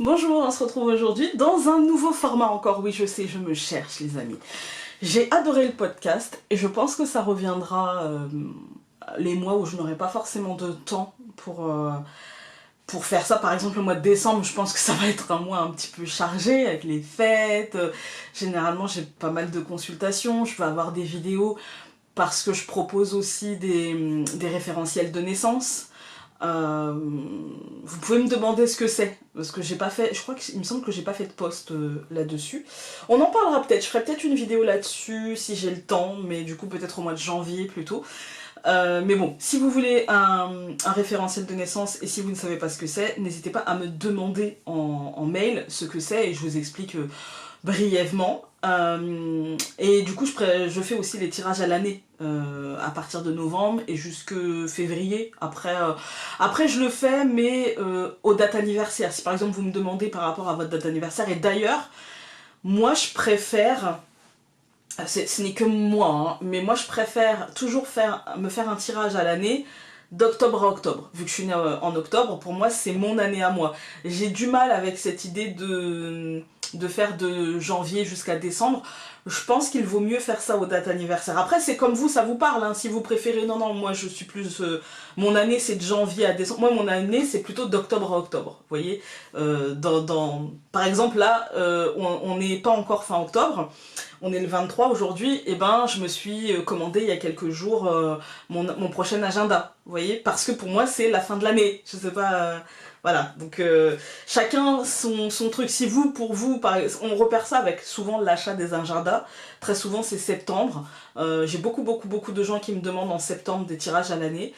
Bonjour, on se retrouve aujourd'hui dans un nouveau format encore. Oui, je sais, je me cherche les amis. J'ai adoré le podcast et je pense que ça reviendra les mois où je n'aurai pas forcément de temps pour faire ça. Par exemple, le mois de décembre, je pense que ça va être un mois un petit peu chargé avec les fêtes. Généralement, j'ai pas mal de consultations, je vais avoir des vidéos parce que je propose aussi des référentiels de naissance. Vous pouvez me demander ce que c'est, parce que j'ai pas fait, je crois qu'il me semble que j'ai pas fait de post là-dessus. On en parlera peut-être, je ferai peut-être une vidéo là-dessus si j'ai le temps, mais du coup peut-être au mois de janvier plutôt. Mais bon, si vous voulez un référentiel de naissance et si vous ne savez pas ce que c'est, n'hésitez pas à me demander en mail ce que c'est et je vous explique brièvement. Et du coup, je fais aussi les tirages à l'année à partir de novembre et jusque février. Après je le fais, mais aux dates anniversaires. Si par exemple vous me demandez par rapport à votre date d'anniversaire, et d'ailleurs, moi je préfère, ce n'est que moi, hein, mais moi je préfère toujours me faire un tirage à l'année d'octobre à octobre. Vu que je suis née en octobre, pour moi c'est mon année à moi. J'ai du mal avec cette idée de faire de janvier jusqu'à décembre. Je pense qu'il vaut mieux faire ça aux dates anniversaires. Après c'est comme vous, ça vous parle, hein, si vous préférez. Non, moi je suis plus... mon année c'est de janvier à décembre. Moi mon année c'est plutôt d'octobre à octobre. Vous voyez, par exemple là, on n'est pas encore fin octobre. On est le 23 aujourd'hui, et ben je me suis commandé il y a quelques jours mon prochain agenda, vous voyez, parce que pour moi c'est la fin de l'année, je sais pas, voilà, donc chacun son truc. Si vous, pour vous, on repère ça avec souvent l'achat des agendas, très souvent c'est septembre, j'ai beaucoup de gens qui me demandent en septembre des tirages à l'année.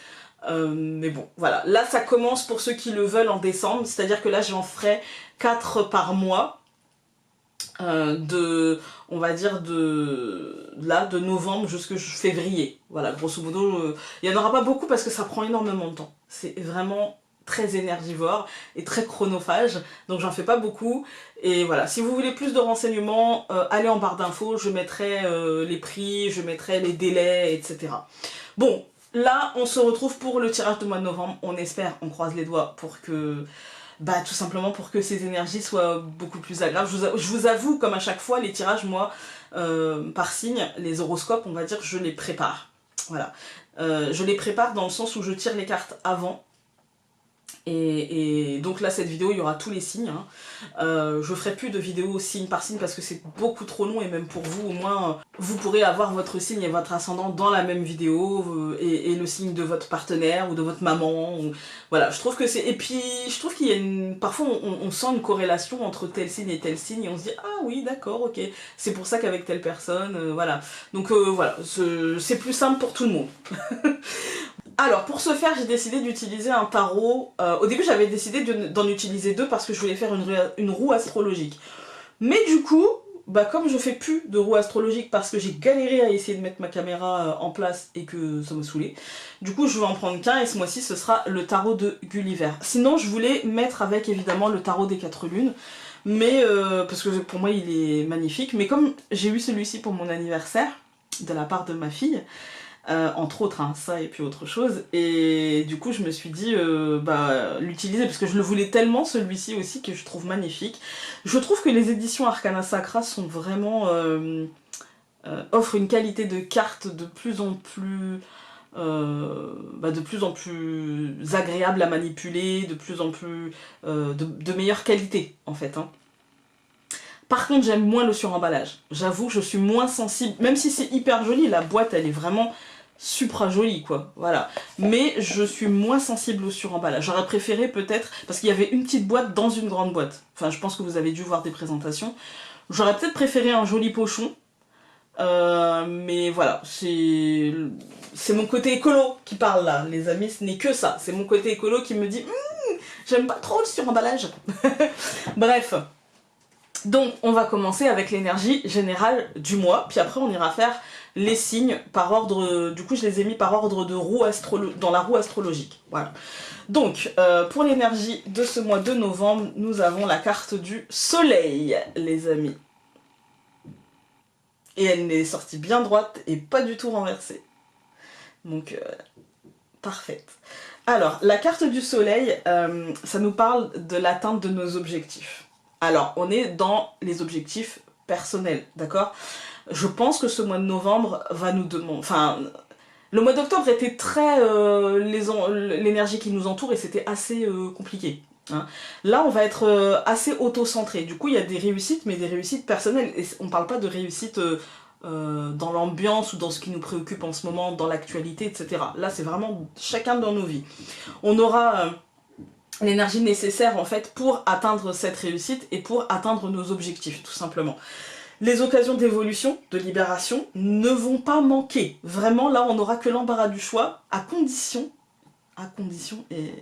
Mais bon, voilà, là ça commence pour ceux qui le veulent en décembre, c'est-à-dire que là j'en ferai 4 par mois, on va dire de novembre jusqu'à février. Voilà, grosso modo, il n'y en aura pas beaucoup parce que ça prend énormément de temps. C'est vraiment très énergivore et très chronophage, donc j'en fais pas beaucoup. Et voilà, si vous voulez plus de renseignements, allez en barre d'infos, je mettrai les prix, je mettrai les délais, etc. Bon, là, on se retrouve pour le tirage de mois de novembre. On espère, on croise les doigts pour que... tout simplement pour que ces énergies soient beaucoup plus agréables. Je vous avoue, comme à chaque fois, les tirages, moi, par signe, les horoscopes, on va dire, je les prépare. Voilà. Je les prépare dans le sens où je tire les cartes avant. Et donc là, cette vidéo, il y aura tous les signes, hein. Je ferai plus de vidéos signe par signe parce que c'est beaucoup trop long, et même pour vous, au moins, vous pourrez avoir votre signe et votre ascendant dans la même vidéo, et le signe de votre partenaire ou de votre maman. Voilà, je trouve que c'est... Et puis, je trouve qu'il y a parfois, on sent une corrélation entre tel signe, et on se dit, ah oui, d'accord, ok, c'est pour ça qu'avec telle personne, voilà. Donc voilà, c'est plus simple pour tout le monde. Alors, pour ce faire, j'ai décidé d'utiliser un tarot. Au début, j'avais décidé d'en utiliser deux parce que je voulais faire une roue astrologique. Mais du coup, comme je fais plus de roue astrologique parce que j'ai galéré à essayer de mettre ma caméra en place et que ça me saoulait, du coup, je vais en prendre qu'un, et ce mois-ci, ce sera le tarot de Gulliver. Sinon, je voulais mettre avec, évidemment, le tarot des 4 lunes, mais parce que pour moi, il est magnifique. Mais comme j'ai eu celui-ci pour mon anniversaire, de la part de ma fille, entre autres, hein, ça et puis autre chose, et du coup je me suis dit l'utiliser parce que je le voulais tellement, celui-ci aussi, que je trouve magnifique. Je trouve que les éditions Arcana Sacra sont vraiment offrent une qualité de cartes de plus en plus agréable à manipuler, de plus en plus de meilleure qualité en fait, hein. Par contre, j'aime moins le suremballage. J'avoue, je suis moins sensible, même si c'est hyper joli, la boîte elle est vraiment supra jolie, quoi, voilà. Mais je suis moins sensible au suremballage. J'aurais préféré peut-être, parce qu'il y avait une petite boîte dans une grande boîte. Enfin, je pense que vous avez dû voir des présentations. J'aurais peut-être préféré un joli pochon. Mais voilà, c'est mon côté écolo qui parle là, les amis, ce n'est que ça. C'est mon côté écolo qui me dit j'aime pas trop le suremballage. Bref. Donc on va commencer avec l'énergie générale du mois, puis après on ira faire les signes par ordre, du coup je les ai mis par ordre de dans la roue astrologique, voilà. Donc pour l'énergie de ce mois de novembre, nous avons la carte du soleil, les amis. Et elle est sortie bien droite et pas du tout renversée. Donc parfaite. Alors, la carte du soleil, ça nous parle de l'atteinte de nos objectifs. Alors, on est dans les objectifs personnels, d'accord? Je pense que ce mois de novembre va nous demander... Enfin, le mois d'octobre était très... l'énergie qui nous entoure et c'était assez compliqué. Hein. Là, on va être assez auto-centré. Du coup, il y a des réussites, mais des réussites personnelles. Et on parle pas de réussites dans l'ambiance ou dans ce qui nous préoccupe en ce moment, dans l'actualité, etc. Là, c'est vraiment chacun dans nos vies. On aura l'énergie nécessaire, en fait, pour atteindre cette réussite et pour atteindre nos objectifs, tout simplement. Les occasions d'évolution, de libération, ne vont pas manquer. Vraiment, là, on n'aura que l'embarras du choix, à condition, et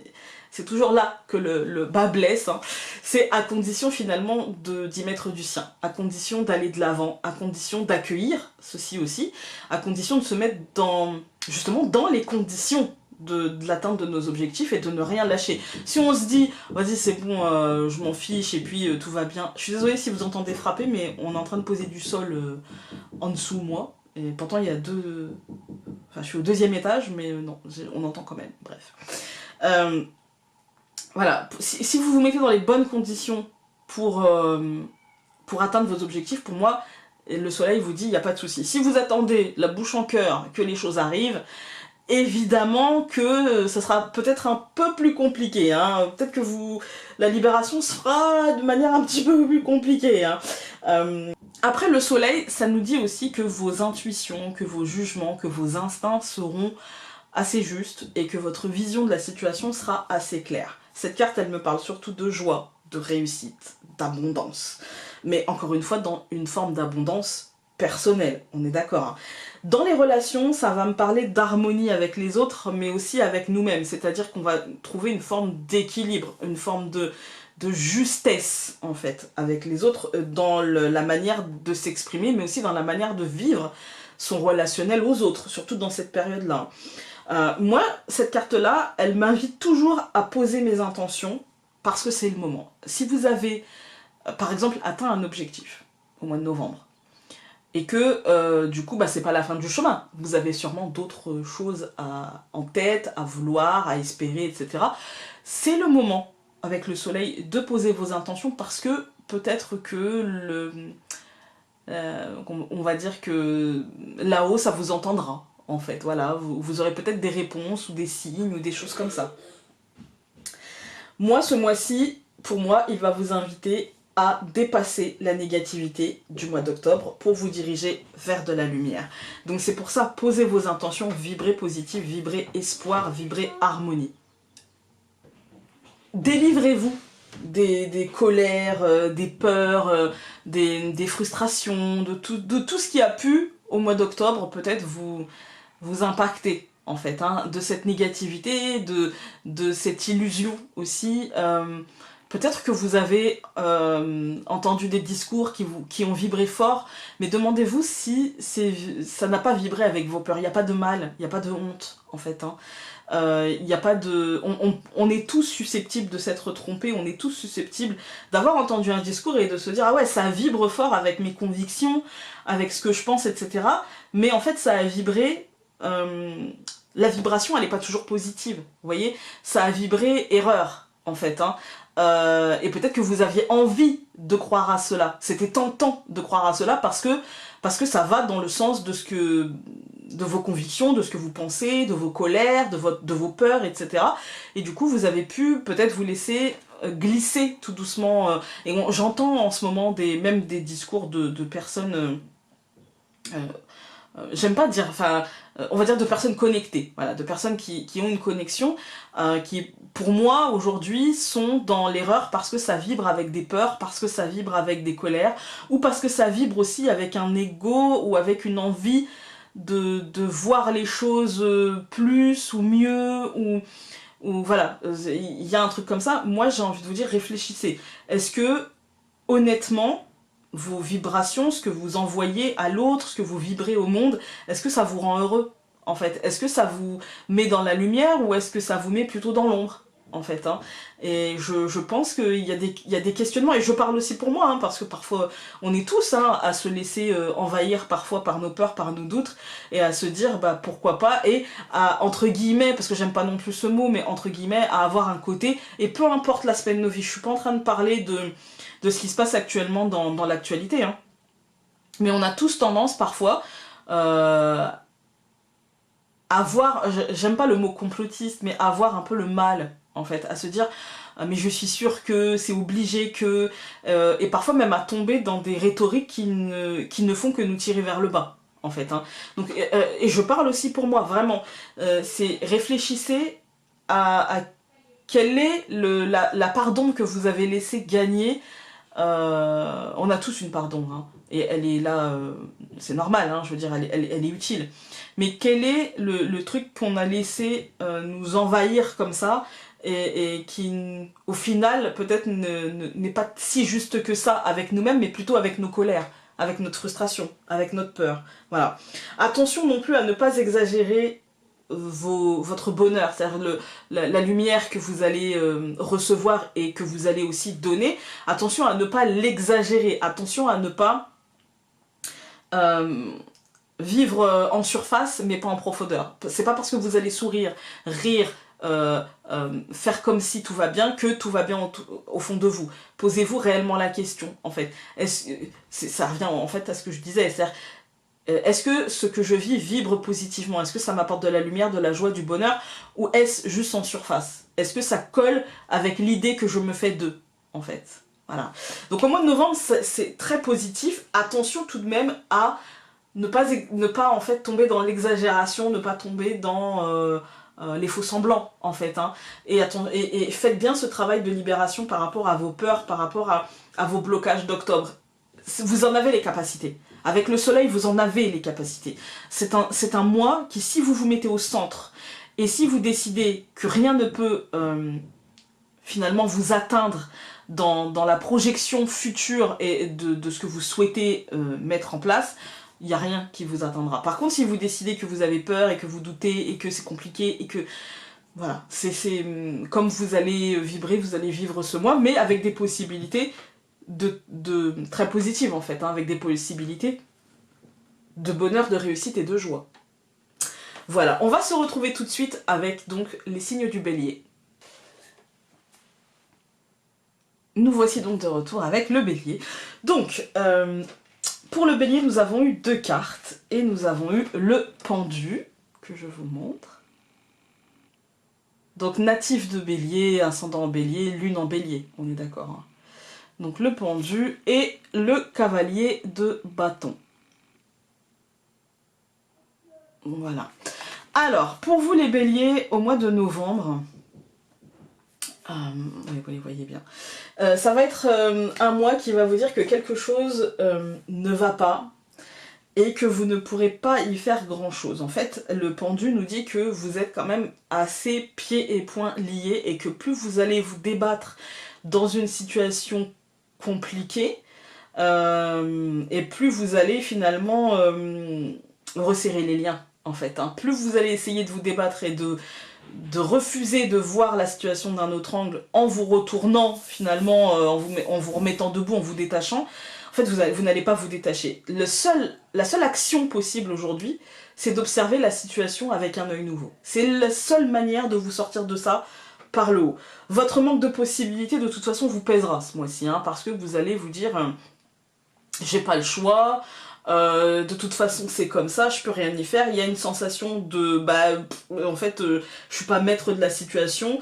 c'est toujours là que le bas blesse, hein, c'est à condition finalement d'y mettre du sien, à condition d'aller de l'avant, à condition d'accueillir ceci aussi, à condition de se mettre justement dans les conditions de l'atteinte de nos objectifs et de ne rien lâcher. Si on se dit, vas-y c'est bon, je m'en fiche et puis tout va bien, je suis désolée si vous entendez frapper, mais on est en train de poser du sol en dessous moi, et pourtant il y a enfin je suis au 2e étage, mais non, on entend quand même, bref. Voilà, si vous vous mettez dans les bonnes conditions pour atteindre vos objectifs, pour moi, le soleil vous dit, il n'y a pas de souci. Si vous attendez la bouche en cœur que les choses arrivent, évidemment que ça sera peut-être un peu plus compliqué, hein. Peut-être que la libération se fera de manière un petit peu plus compliquée, hein. Après, le soleil, ça nous dit aussi que vos intuitions, que vos jugements, que vos instincts seront assez justes et que votre vision de la situation sera assez claire. Cette carte, elle me parle surtout de joie, de réussite, d'abondance. Mais encore une fois, dans une forme d'abondance personnelle, on est d'accord, hein. Dans les relations, ça va me parler d'harmonie avec les autres, mais aussi avec nous-mêmes. C'est-à-dire qu'on va trouver une forme d'équilibre, une forme de justesse, en fait, avec les autres, dans la manière de s'exprimer, mais aussi dans la manière de vivre son relationnel aux autres, surtout dans cette période-là. Moi, cette carte-là, elle m'invite toujours à poser mes intentions, parce que c'est le moment. Si vous avez, par exemple, atteint un objectif au mois de novembre, et que du coup c'est pas la fin du chemin, vous avez sûrement d'autres choses en tête, à vouloir, à espérer, etc. C'est le moment, avec le soleil, de poser vos intentions, parce que peut-être que on va dire que là-haut ça vous entendra, en fait, voilà, vous aurez peut-être des réponses ou des signes ou des choses comme ça. Moi, ce mois-ci, pour moi, il va vous inviter à dépasser la négativité du mois d'octobre pour vous diriger vers de la lumière. Donc c'est pour ça, posez vos intentions, vibrez positif, vibrez espoir, vibrez harmonie. Délivrez-vous des colères, des peurs, des frustrations, de tout ce qui a pu, au mois d'octobre, peut-être vous impacter, en fait, hein, de cette négativité, de cette illusion aussi. Peut-être que vous avez entendu des discours qui ont vibré fort, mais demandez-vous si ça n'a pas vibré avec vos peurs. Il n'y a pas de mal, il n'y a pas de honte, en fait. Hein. Y a pas de... on est tous susceptibles de s'être trompés, on est tous susceptibles d'avoir entendu un discours et de se dire « Ah ouais, ça vibre fort avec mes convictions, avec ce que je pense, etc. » Mais en fait, ça a vibré... la vibration, elle n'est pas toujours positive, vous voyez. Ça a vibré erreur, en fait, hein. Et peut-être que vous aviez envie de croire à cela. C'était tentant de croire à cela parce que ça va dans le sens de vos convictions, de ce que vous pensez, de vos colères, de vos peurs, etc. Et du coup, vous avez pu peut-être vous laisser glisser tout doucement. Et j'entends en ce moment même des discours de personnes... j'aime pas dire, enfin, on va dire de personnes connectées, voilà, de personnes qui ont une connexion, qui, pour moi, aujourd'hui, sont dans l'erreur parce que ça vibre avec des peurs, parce que ça vibre avec des colères, ou parce que ça vibre aussi avec un ego, ou avec une envie de voir les choses plus, ou mieux, ou voilà, il y a un truc comme ça. Moi, j'ai envie de vous dire, réfléchissez. Est-ce que, honnêtement, vos vibrations, ce que vous envoyez à l'autre, ce que vous vibrez au monde, est-ce que ça vous rend heureux, en fait? Est-ce que ça vous met dans la lumière ou est-ce que ça vous met plutôt dans l'ombre? en fait, hein. Et je pense qu'il y a des questionnements, et je parle aussi pour moi, hein, parce que parfois on est tous, hein, à se laisser envahir parfois par nos peurs, par nos doutes, et à se dire bah pourquoi pas, et à, entre guillemets, parce que j'aime pas non plus ce mot, mais entre guillemets, à avoir un côté, et peu importe l'aspect de nos vies, je suis pas en train de parler de ce qui se passe actuellement dans l'actualité, hein. Mais on a tous tendance parfois à voir, j'aime pas le mot complotiste, mais à voir un peu le mal, en fait, à se dire mais je suis sûre que c'est obligé que... et parfois même à tomber dans des rhétoriques qui ne font que nous tirer vers le bas, en fait, hein. Donc, et je parle aussi pour moi, vraiment, c'est réfléchissez à quelle est la part d'ombre que vous avez laissé gagner. On a tous une part d'ombre, hein, et elle est là, c'est normal, hein, je veux dire, elle est utile. Mais quel est le truc qu'on a laissé nous envahir comme ça, et qui, au final, peut-être n'est pas si juste que ça avec nous-mêmes, mais plutôt avec nos colères, avec notre frustration, avec notre peur. Voilà. Attention non plus à ne pas exagérer votre bonheur, c'est-à-dire la lumière que vous allez recevoir et que vous allez aussi donner. Attention à ne pas l'exagérer, attention à ne pas vivre en surface mais pas en profondeur. C'est pas parce que vous allez sourire, rire, faire comme si tout va bien que tout va bien au fond de vous. Posez-vous réellement la question, en fait. Ça revient en fait à ce que je disais, c'est-à-dire est-ce que ce que je vis vibre positivement? Est-ce que ça m'apporte de la lumière, de la joie, du bonheur? Ou est-ce juste en surface? Est-ce que ça colle avec l'idée que je me fais d'eux, en fait? Voilà. Donc au mois de novembre, c'est très positif. Attention tout de même à ne pas en fait tomber dans l'exagération, ne pas tomber dans les faux semblants, en fait, hein. Et faites bien ce travail de libération par rapport à vos peurs, par rapport à vos blocages d'octobre. Vous en avez les capacités. Avec le soleil, vous en avez les capacités. C'est un mois qui, si vous vous mettez au centre, et si vous décidez que rien ne peut finalement vous atteindre dans la projection future et de ce que vous souhaitez mettre en place, il n'y a rien qui vous atteindra. Par contre, si vous décidez que vous avez peur et que vous doutez et que c'est compliqué et que... Voilà, c'est comme vous allez vibrer, vous allez vivre ce mois, mais avec des possibilités très positives en fait, hein, avec des possibilités de bonheur, de réussite et de joie. Voilà, on va se retrouver tout de suite avec donc les signes du bélier. Nous voici donc de retour avec le bélier. Donc, pour le bélier, nous avons eu 2 cartes et nous avons eu le pendu, que je vous montre. Donc natif de bélier, ascendant en bélier, lune en bélier, on est d'accord, hein. Donc le pendu et le cavalier de bâton. Voilà. Alors, pour vous les béliers, au mois de novembre, vous les voyez bien, ça va être un mois qui va vous dire que quelque chose ne va pas et que vous ne pourrez pas y faire grand chose. En fait, le pendu nous dit que vous êtes quand même assez pieds et poings liés et que plus vous allez vous débattre dans une situation compliquée, et plus vous allez finalement resserrer les liens, en fait, hein. Plus vous allez essayer de vous débattre et de refuser de voir la situation d'un autre angle en vous retournant finalement, en vous remettant debout, en vous détachant, en fait vous n'allez pas vous détacher. La seule action possible aujourd'hui, c'est d'observer la situation avec un œil nouveau. C'est la seule manière de vous sortir de ça par le haut. Votre manque de possibilités de toute façon vous pèsera ce mois-ci, hein, parce que vous allez vous dire j'ai pas le choix, de toute façon c'est comme ça, je peux rien y faire. Il y a une sensation de en fait je suis pas maître de la situation.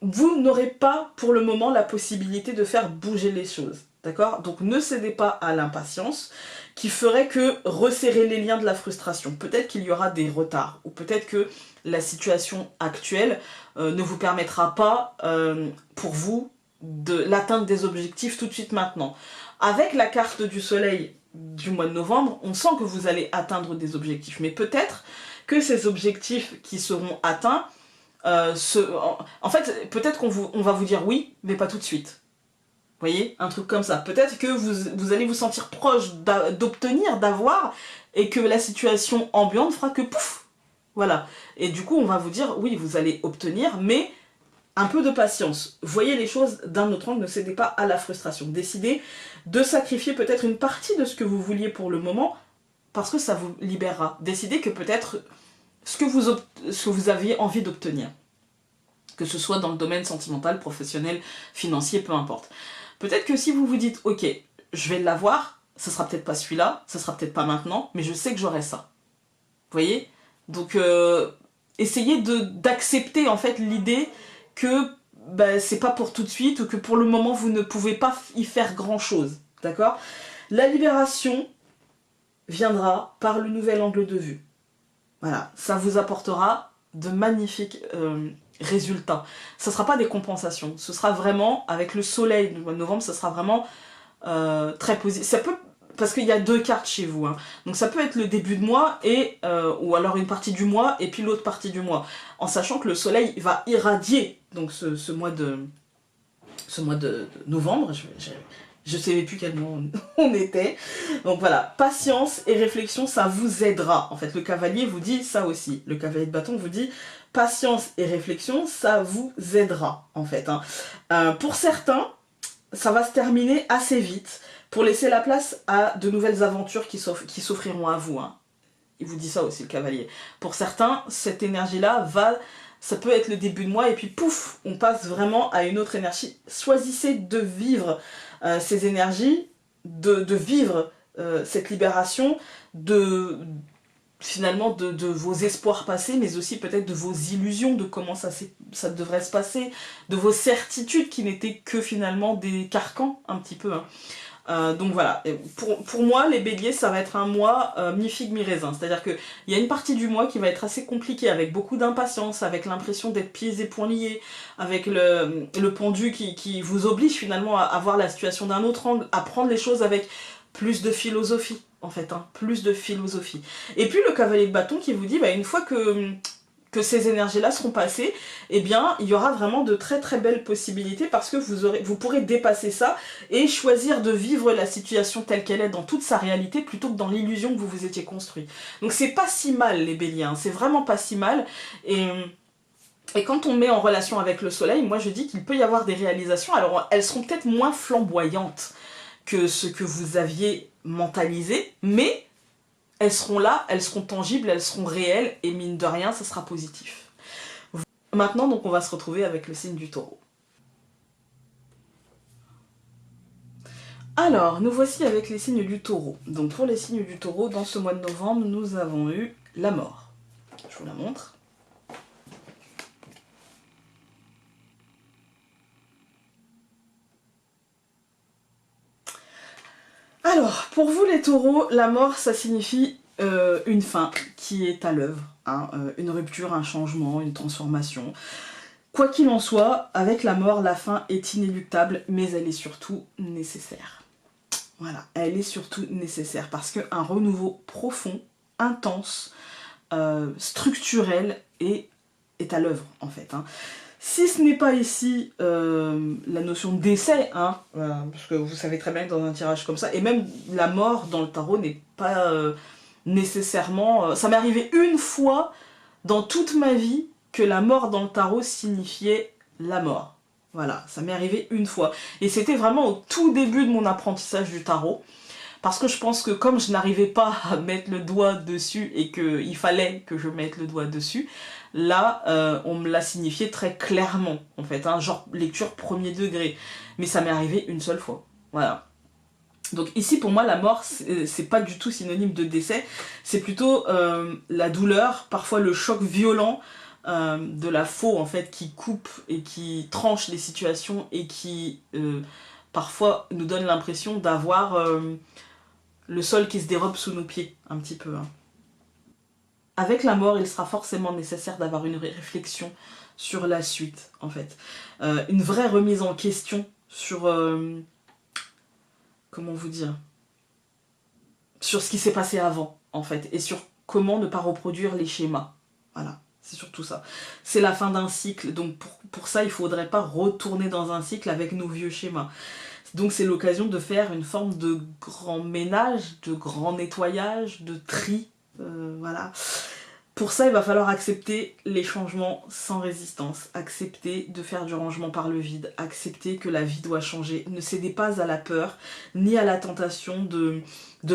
Vous n'aurez pas pour le moment la possibilité de faire bouger les choses, d'accord? Donc ne cédez pas à l'impatience qui ferait que resserrer les liens de la frustration. Peut-être qu'il y aura des retards, ou peut-être que la situation actuelle ne vous permettra pas pour vous de l'atteinte des objectifs tout de suite maintenant. Avec la carte du soleil du mois de novembre, on sent que vous allez atteindre des objectifs, mais peut-être que ces objectifs qui seront atteints, en fait, peut-être on va vous dire oui, mais pas tout de suite. Vous voyez, un truc comme ça. Peut-être que vous allez vous sentir proche d'obtenir, d'avoir, et que la situation ambiante fera que pouf, voilà. Et du coup, on va vous dire oui, vous allez obtenir, mais un peu de patience. Voyez les choses d'un autre angle, ne cédez pas à la frustration. Décidez de sacrifier peut-être une partie de ce que vous vouliez pour le moment, parce que ça vous libérera. Décidez que peut-être ce que vous aviez envie d'obtenir, que ce soit dans le domaine sentimental, professionnel, financier, peu importe. Peut-être que si vous vous dites, ok, je vais l'avoir, ce sera peut-être pas celui-là, ce sera peut-être pas maintenant, mais je sais que j'aurai ça. Vous voyez? Donc, essayez d'accepter en fait l'idée que bah, c'est pas pour tout de suite, ou que pour le moment vous ne pouvez pas y faire grand-chose. D'accord? La libération viendra par le nouvel angle de vue. Voilà, ça vous apportera de magnifiques résultats. Ce ne sera pas des compensations, ce sera vraiment, avec le soleil du mois de novembre, ce sera vraiment très positif. Ça peut, parce qu'il y a 2 cartes chez vous, hein. Donc ça peut être le début de mois, ou alors une partie du mois, et puis l'autre partie du mois. En sachant que le soleil va irradier donc ce mois de novembre, je ne savais plus quel mois on était. Donc voilà, patience et réflexion, ça vous aidera. En fait, le cavalier vous dit ça aussi. Le cavalier de bâton vous dit patience et réflexion, ça vous aidera, en fait. Hein. Pour certains, ça va se terminer assez vite pour laisser la place à de nouvelles aventures qui s'offriront à vous. Hein. Il vous dit ça aussi, le cavalier. Pour certains, cette énergie-là ça peut être le début de mois et puis pouf, on passe vraiment à une autre énergie. Choisissez de vivre ces énergies, de vivre cette libération, finalement de vos espoirs passés, mais aussi peut-être de vos illusions, de comment ça devrait se passer, de vos certitudes qui n'étaient que finalement des carcans un petit peu. Hein. Donc voilà, pour moi les béliers ça va être un mois mi-figue mi-raisin, c'est à dire qu'il y a une partie du mois qui va être assez compliquée avec beaucoup d'impatience, avec l'impression d'être pieds et poings liés, avec le pendu qui vous oblige finalement à voir la situation d'un autre angle, à prendre les choses avec plus de philosophie en fait, hein, plus de philosophie. Et puis le cavalier de bâton qui vous dit bah, une fois que ces énergies-là seront passées, eh bien, il y aura vraiment de très très belles possibilités parce que vous pourrez dépasser ça et choisir de vivre la situation telle qu'elle est dans toute sa réalité plutôt que dans l'illusion que vous vous étiez construit. Donc c'est pas si mal les béliers, hein, c'est vraiment pas si mal. Et quand on met en relation avec le soleil, moi je dis qu'il peut y avoir des réalisations, alors elles seront peut-être moins flamboyantes que ce que vous aviez mentalisé, mais elles seront là, elles seront tangibles, elles seront réelles, et mine de rien, ça sera positif. Maintenant, donc, on va se retrouver avec le signe du taureau. Alors, nous voici avec les signes du taureau. Donc, pour les signes du taureau, dans ce mois de novembre, nous avons eu la mort. Je vous la montre. Alors, pour vous les taureaux, la mort, ça signifie une fin qui est à l'œuvre, hein, une rupture, un changement, une transformation. Quoi qu'il en soit, avec la mort, la fin est inéluctable, mais elle est surtout nécessaire. Voilà, elle est surtout nécessaire parce qu'un renouveau profond, intense, structurel est à l'œuvre en fait. Hein. Si ce n'est pas ici la notion de décès, hein, parce que vous savez très bien que dans un tirage comme ça, et même la mort dans le tarot n'est pas nécessairement... ça m'est arrivé une fois dans toute ma vie que la mort dans le tarot signifiait la mort. Voilà, ça m'est arrivé une fois. Et c'était vraiment au tout début de mon apprentissage du tarot. Parce que je pense que comme je n'arrivais pas à mettre le doigt dessus et qu'il fallait que je mette le doigt dessus, là, on me l'a signifié très clairement, en fait, hein, genre lecture premier degré. Mais ça m'est arrivé une seule fois, voilà. Donc ici, pour moi, la mort, c'est pas du tout synonyme de décès, c'est plutôt la douleur, parfois le choc violent de la faux, en fait, qui coupe et qui tranche les situations et qui, parfois, nous donne l'impression d'avoir... le sol qui se dérobe sous nos pieds, un petit peu. Hein. Avec la mort, il sera forcément nécessaire d'avoir une réflexion sur la suite, en fait. Une vraie remise en question sur... comment vous dire? Sur ce qui s'est passé avant, en fait. Et sur comment ne pas reproduire les schémas. Voilà, c'est surtout ça. C'est la fin d'un cycle, donc pour ça, il ne faudrait pas retourner dans un cycle avec nos vieux schémas. Donc c'est l'occasion de faire une forme de grand ménage, de grand nettoyage, de tri, voilà. Pour ça, il va falloir accepter les changements sans résistance, accepter de faire du rangement par le vide, accepter que la vie doit changer. Ne cédez pas à la peur, ni à la tentation de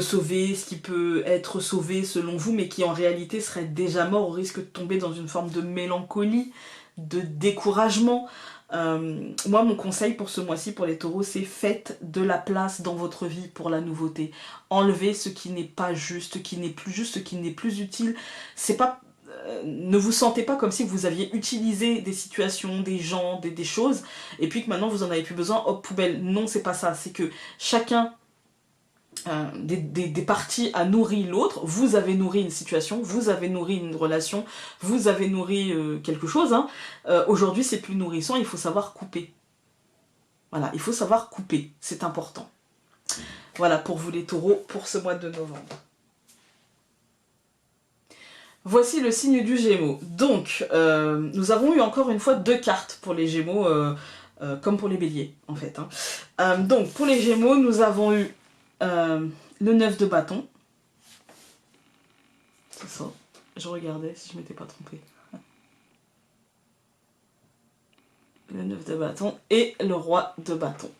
sauver ce qui peut être sauvé selon vous, mais qui en réalité serait déjà mort au risque de tomber dans une forme de mélancolie, de découragement. Moi, mon conseil pour ce mois-ci, pour les taureaux, c'est faites de la place dans votre vie pour la nouveauté. Enlevez ce qui n'est pas juste, ce qui n'est plus juste, ce qui n'est plus utile. C'est pas... ne vous sentez pas comme si vous aviez utilisé des situations, des gens, des choses, et puis que maintenant vous en avez plus besoin, hop, poubelle. Non, c'est pas ça. C'est que chacun des parties a nourri l'autre. Vous avez nourri une situation, vous avez nourri une relation, vous avez nourri quelque chose. Hein. Aujourd'hui, c'est plus nourrissant, il faut savoir couper. Voilà, il faut savoir couper, c'est important. Voilà pour vous les taureaux, pour ce mois de novembre. Voici le signe du Gémeaux. Donc, nous avons eu encore une fois 2 cartes pour les Gémeaux, comme pour les Béliers, en fait. Hein. Donc, pour les Gémeaux, nous avons eu le 9 de bâton. C'est ça. Je regardais si je m'étais pas trompée. Le 9 de bâton et le roi de bâton.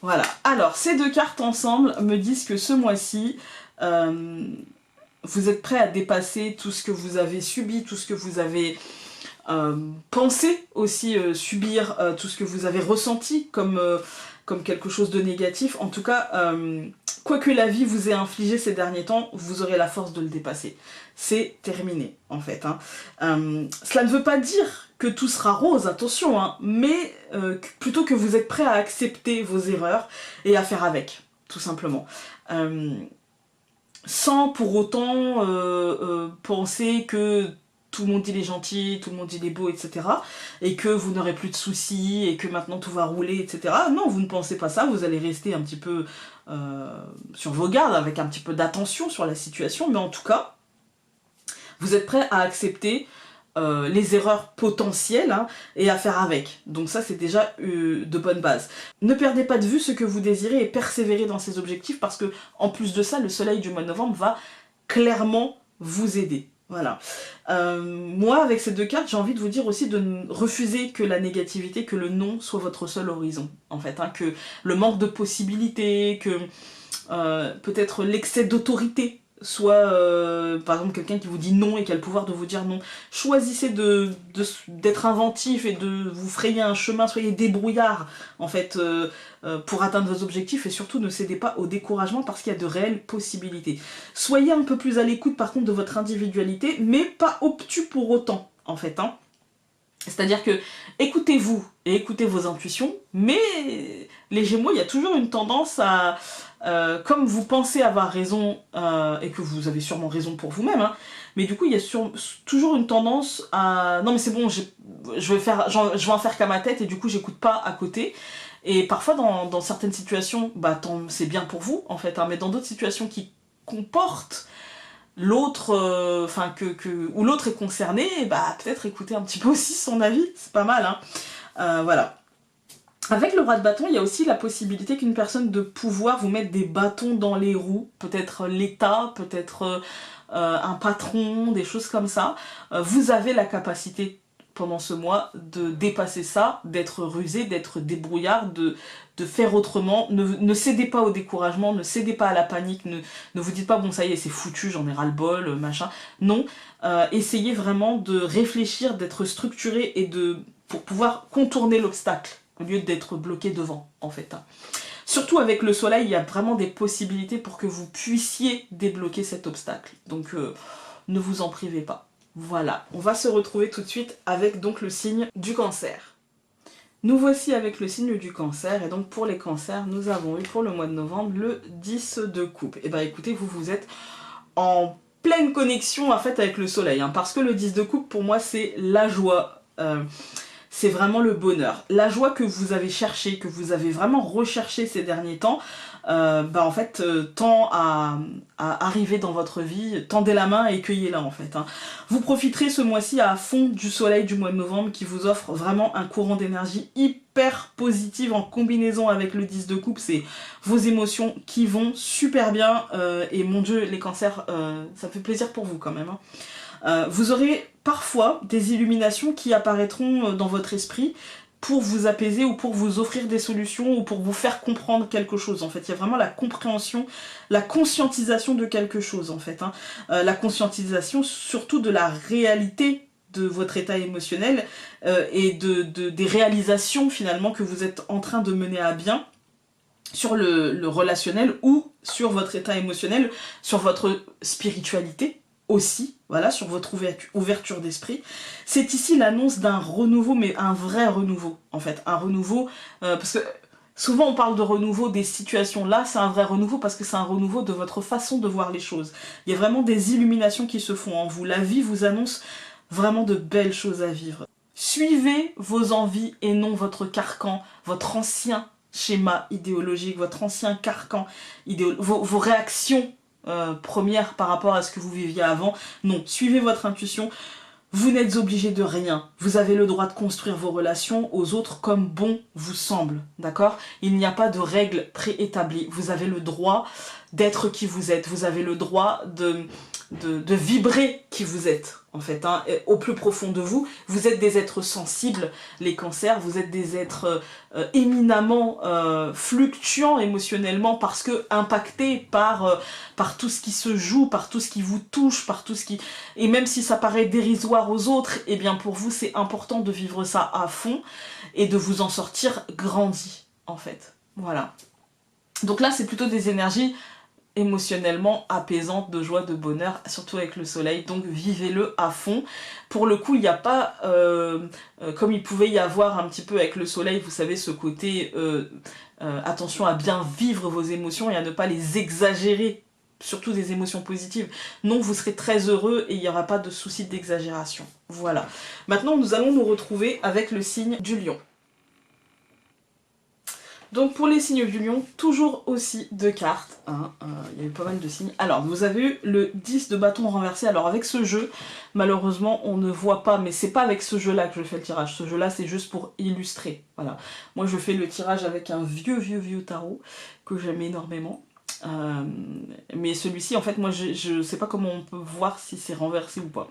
Voilà. Alors, ces 2 cartes ensemble me disent que ce mois-ci, vous êtes prêt à dépasser tout ce que vous avez subi, tout ce que vous avez pensé aussi subir, tout ce que vous avez ressenti comme quelque chose de négatif. En tout cas, quoi que la vie vous ait infligé ces derniers temps, vous aurez la force de le dépasser. C'est terminé, en fait. Hein. Cela ne veut pas dire que tout sera rose, attention, hein, mais plutôt que vous êtes prêt à accepter vos erreurs et à faire avec, tout simplement. Sans pour autant penser que tout le monde il est gentil, tout le monde il est beau, etc. Et que vous n'aurez plus de soucis, et que maintenant tout va rouler, etc. Non, vous ne pensez pas ça, vous allez rester un petit peu sur vos gardes, avec un petit peu d'attention sur la situation, mais en tout cas, vous êtes prêt à accepter les erreurs potentielles hein, et à faire avec. Donc ça, c'est déjà de bonnes bases. Ne perdez pas de vue ce que vous désirez et persévérez dans ces objectifs, parce que en plus de ça, le soleil du mois de novembre va clairement vous aider. Voilà. Moi, avec ces 2 cartes, j'ai envie de vous dire aussi de refuser que la négativité, que le non soit votre seul horizon, en fait. Hein, que le manque de possibilités, que peut-être l'excès d'autorité soit, par exemple, quelqu'un qui vous dit non et qui a le pouvoir de vous dire non. Choisissez d'être inventif et de vous frayer un chemin, soyez débrouillard, en fait, pour atteindre vos objectifs, et surtout ne cédez pas au découragement parce qu'il y a de réelles possibilités. Soyez un peu plus à l'écoute, par contre, de votre individualité, mais pas obtus pour autant, en fait, hein. C'est-à-dire que écoutez-vous et écoutez vos intuitions, mais les Gémeaux, il y a toujours une tendance à... comme vous pensez avoir raison, et que vous avez sûrement raison pour vous-même, hein, mais du coup il y a toujours une tendance à... Non mais c'est bon, je vais en faire qu'à ma tête, et du coup j'écoute pas à côté. Et parfois dans certaines situations, bah c'est bien pour vous en fait, hein, mais dans d'autres situations qui comportent l'autre, où l'autre est concerné, bah peut-être écouter un petit peu aussi son avis, c'est pas mal, hein. Voilà. Avec le roi de bâton, il y a aussi la possibilité qu'une personne de pouvoir vous mette des bâtons dans les roues, peut-être l'État, peut-être un patron, des choses comme ça. Vous avez la capacité pendant ce mois de dépasser ça, d'être rusé, d'être débrouillard, de faire autrement. Ne cédez pas au découragement, ne cédez pas à la panique, ne vous dites pas bon ça y est c'est foutu, j'en ai ras le bol, machin. Non, essayez vraiment de réfléchir, d'être structuré et pour pouvoir contourner l'obstacle au lieu d'être bloqué devant, en fait. Surtout avec le soleil, il y a vraiment des possibilités pour que vous puissiez débloquer cet obstacle. Donc, ne vous en privez pas. Voilà, on va se retrouver tout de suite avec donc le signe du cancer. Nous voici avec le signe du cancer, et donc pour les cancers, nous avons eu pour le mois de novembre le 10 de coupe. Et bah écoutez, vous êtes en pleine connexion en fait avec le soleil, hein, parce que le 10 de coupe, pour moi, c'est la joie. C'est vraiment le bonheur. La joie que vous avez cherchée, que vous avez vraiment recherchée ces derniers temps, en fait tend à arriver dans votre vie, tendez la main et cueillez-la en fait. Hein. Vous profiterez ce mois-ci à fond du soleil du mois de novembre qui vous offre vraiment un courant d'énergie hyper positive en combinaison avec le 10 de coupe. C'est vos émotions qui vont super bien et mon Dieu, les cancers, ça fait plaisir pour vous quand même. Hein. Vous aurez parfois des illuminations qui apparaîtront dans votre esprit pour vous apaiser ou pour vous offrir des solutions ou pour vous faire comprendre quelque chose. En fait, il y a vraiment la compréhension, la conscientisation de quelque chose en fait. Hein. La conscientisation surtout de la réalité de votre état émotionnel et des réalisations finalement que vous êtes en train de mener à bien sur le relationnel ou sur votre état émotionnel, sur votre spiritualité aussi, voilà, sur votre ouverture d'esprit. C'est ici l'annonce d'un renouveau, mais un vrai renouveau, en fait. Un renouveau, parce que souvent on parle de renouveau des situations. Là, c'est un vrai renouveau parce que c'est un renouveau de votre façon de voir les choses. Il y a vraiment des illuminations qui se font en vous. La vie vous annonce vraiment de belles choses à vivre. Suivez vos envies et non votre carcan, votre ancien schéma idéologique, votre ancien carcan idéologique, vos réactions première par rapport à ce que vous viviez avant. Non, suivez votre intuition. Vous n'êtes obligé de rien. Vous avez le droit de construire vos relations aux autres comme bon vous semble. D'accord ? Il n'y a pas de règles préétablies. Vous avez le droit d'être qui vous êtes. Vous avez le droit de vibrer qui vous êtes. En fait, hein, au plus profond de vous, vous êtes des êtres sensibles, les cancers, vous êtes des êtres éminemment fluctuants émotionnellement parce que impactés par tout ce qui se joue, par tout ce qui vous touche, par tout ce qui... Et même si ça paraît dérisoire aux autres, eh bien pour vous c'est important de vivre ça à fond et de vous en sortir grandi, en fait. Voilà. Donc là c'est plutôt des énergies émotionnellement apaisante, de joie, de bonheur, surtout avec le soleil, donc vivez-le à fond. Pour le coup, il n'y a pas, comme il pouvait y avoir un petit peu avec le soleil, vous savez, ce côté attention à bien vivre vos émotions et à ne pas les exagérer, surtout des émotions positives. Non, vous serez très heureux et il n'y aura pas de souci d'exagération. Voilà. Maintenant, nous allons nous retrouver avec le signe du lion. Donc pour les signes du lion, toujours aussi deux cartes, hein, il y a eu pas mal de signes. Alors vous avez eu le 10 de bâton renversé, alors avec ce jeu, malheureusement on ne voit pas, mais c'est pas avec ce jeu là que je fais le tirage, ce jeu là c'est juste pour illustrer, voilà. Moi je fais le tirage avec un vieux tarot que j'aime énormément. Mais celui-ci en fait moi je sais pas comment on peut voir si c'est renversé ou pas,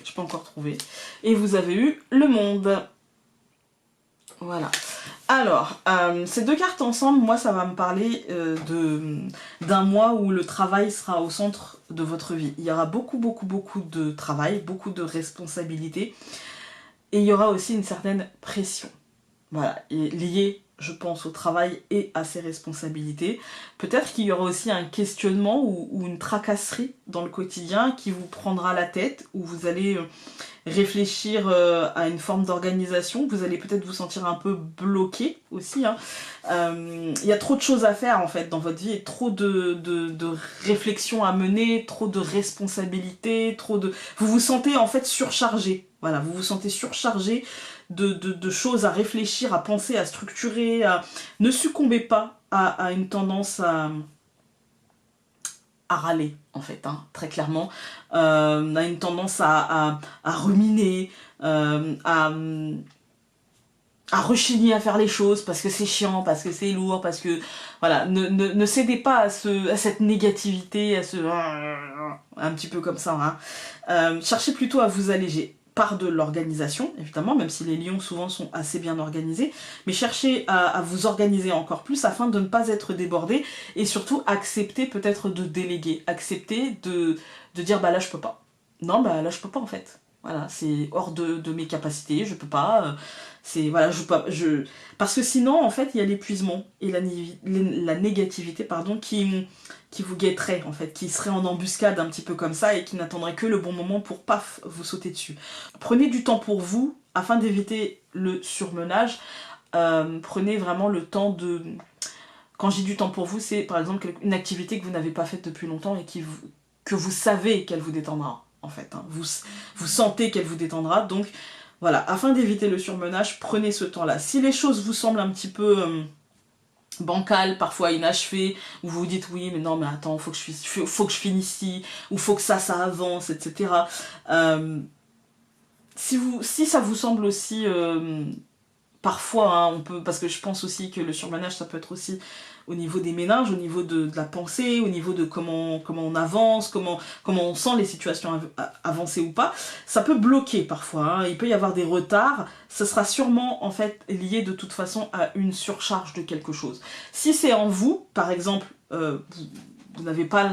je peux encore trouver. Et vous avez eu le monde. Voilà. Alors, ces deux cartes ensemble, moi ça va me parler d'un mois où le travail sera au centre de votre vie. Il y aura beaucoup de travail, beaucoup de responsabilités. Et il y aura aussi une certaine pression. Voilà, et liée, je pense, au travail et à ses responsabilités. Peut-être qu'il y aura aussi un questionnement ou une tracasserie dans le quotidien qui vous prendra la tête, où vous allez réfléchir à une forme d'organisation. Vous allez peut-être vous sentir un peu bloqué aussi. Hein. Il y a trop de choses à faire en fait dans votre vie et trop de réflexions à mener, trop de responsabilités, vous vous sentez en fait surchargé. Voilà, vous vous sentez surchargé de choses à réfléchir, à penser, à structurer. Ne succombez pas à une tendance à râler en fait, hein, très clairement. On a une tendance à ruminer, à rechigner à faire les choses parce que c'est chiant, parce que c'est lourd, parce que voilà, ne cédez pas à cette négativité, à ce un petit peu comme ça. Hein. Cherchez plutôt à vous alléger par de l'organisation, évidemment, même si les lions souvent sont assez bien organisés, mais cherchez à vous organiser encore plus afin de ne pas être débordé et surtout accepter peut-être de déléguer, accepter de dire bah là je peux pas. Non, bah là je peux pas en fait. Voilà, c'est hors de mes capacités, je peux pas. C'est voilà, parce que sinon en fait il y a l'épuisement et la négativité pardon qui vous guetterait en fait, qui serait en embuscade un petit peu comme ça et qui n'attendrait que le bon moment pour paf vous sauter dessus. Prenez du temps pour vous afin d'éviter le surmenage. Prenez vraiment le temps de... Quand je dis du temps pour vous, c'est par exemple une activité que vous n'avez pas faite depuis longtemps et que vous savez qu'elle vous détendra en fait. Hein. Vous sentez qu'elle vous détendra, donc voilà, afin d'éviter le surmenage, prenez ce temps-là. Si les choses vous semblent un petit peu bancal, parfois inachevé, où vous vous dites oui mais non mais attends, faut que je finisse ici, ou faut que ça avance, etc. Si ça vous semble aussi parfois, hein, on peut, parce que je pense aussi que le surmenage, ça peut être aussi au niveau des ménages, au niveau de la pensée, au niveau de comment on avance, comment on sent les situations avancer ou pas. Ça peut bloquer parfois, hein, il peut y avoir des retards, ça sera sûrement en fait lié de toute façon à une surcharge de quelque chose. Si c'est en vous, par exemple, vous n'avez pas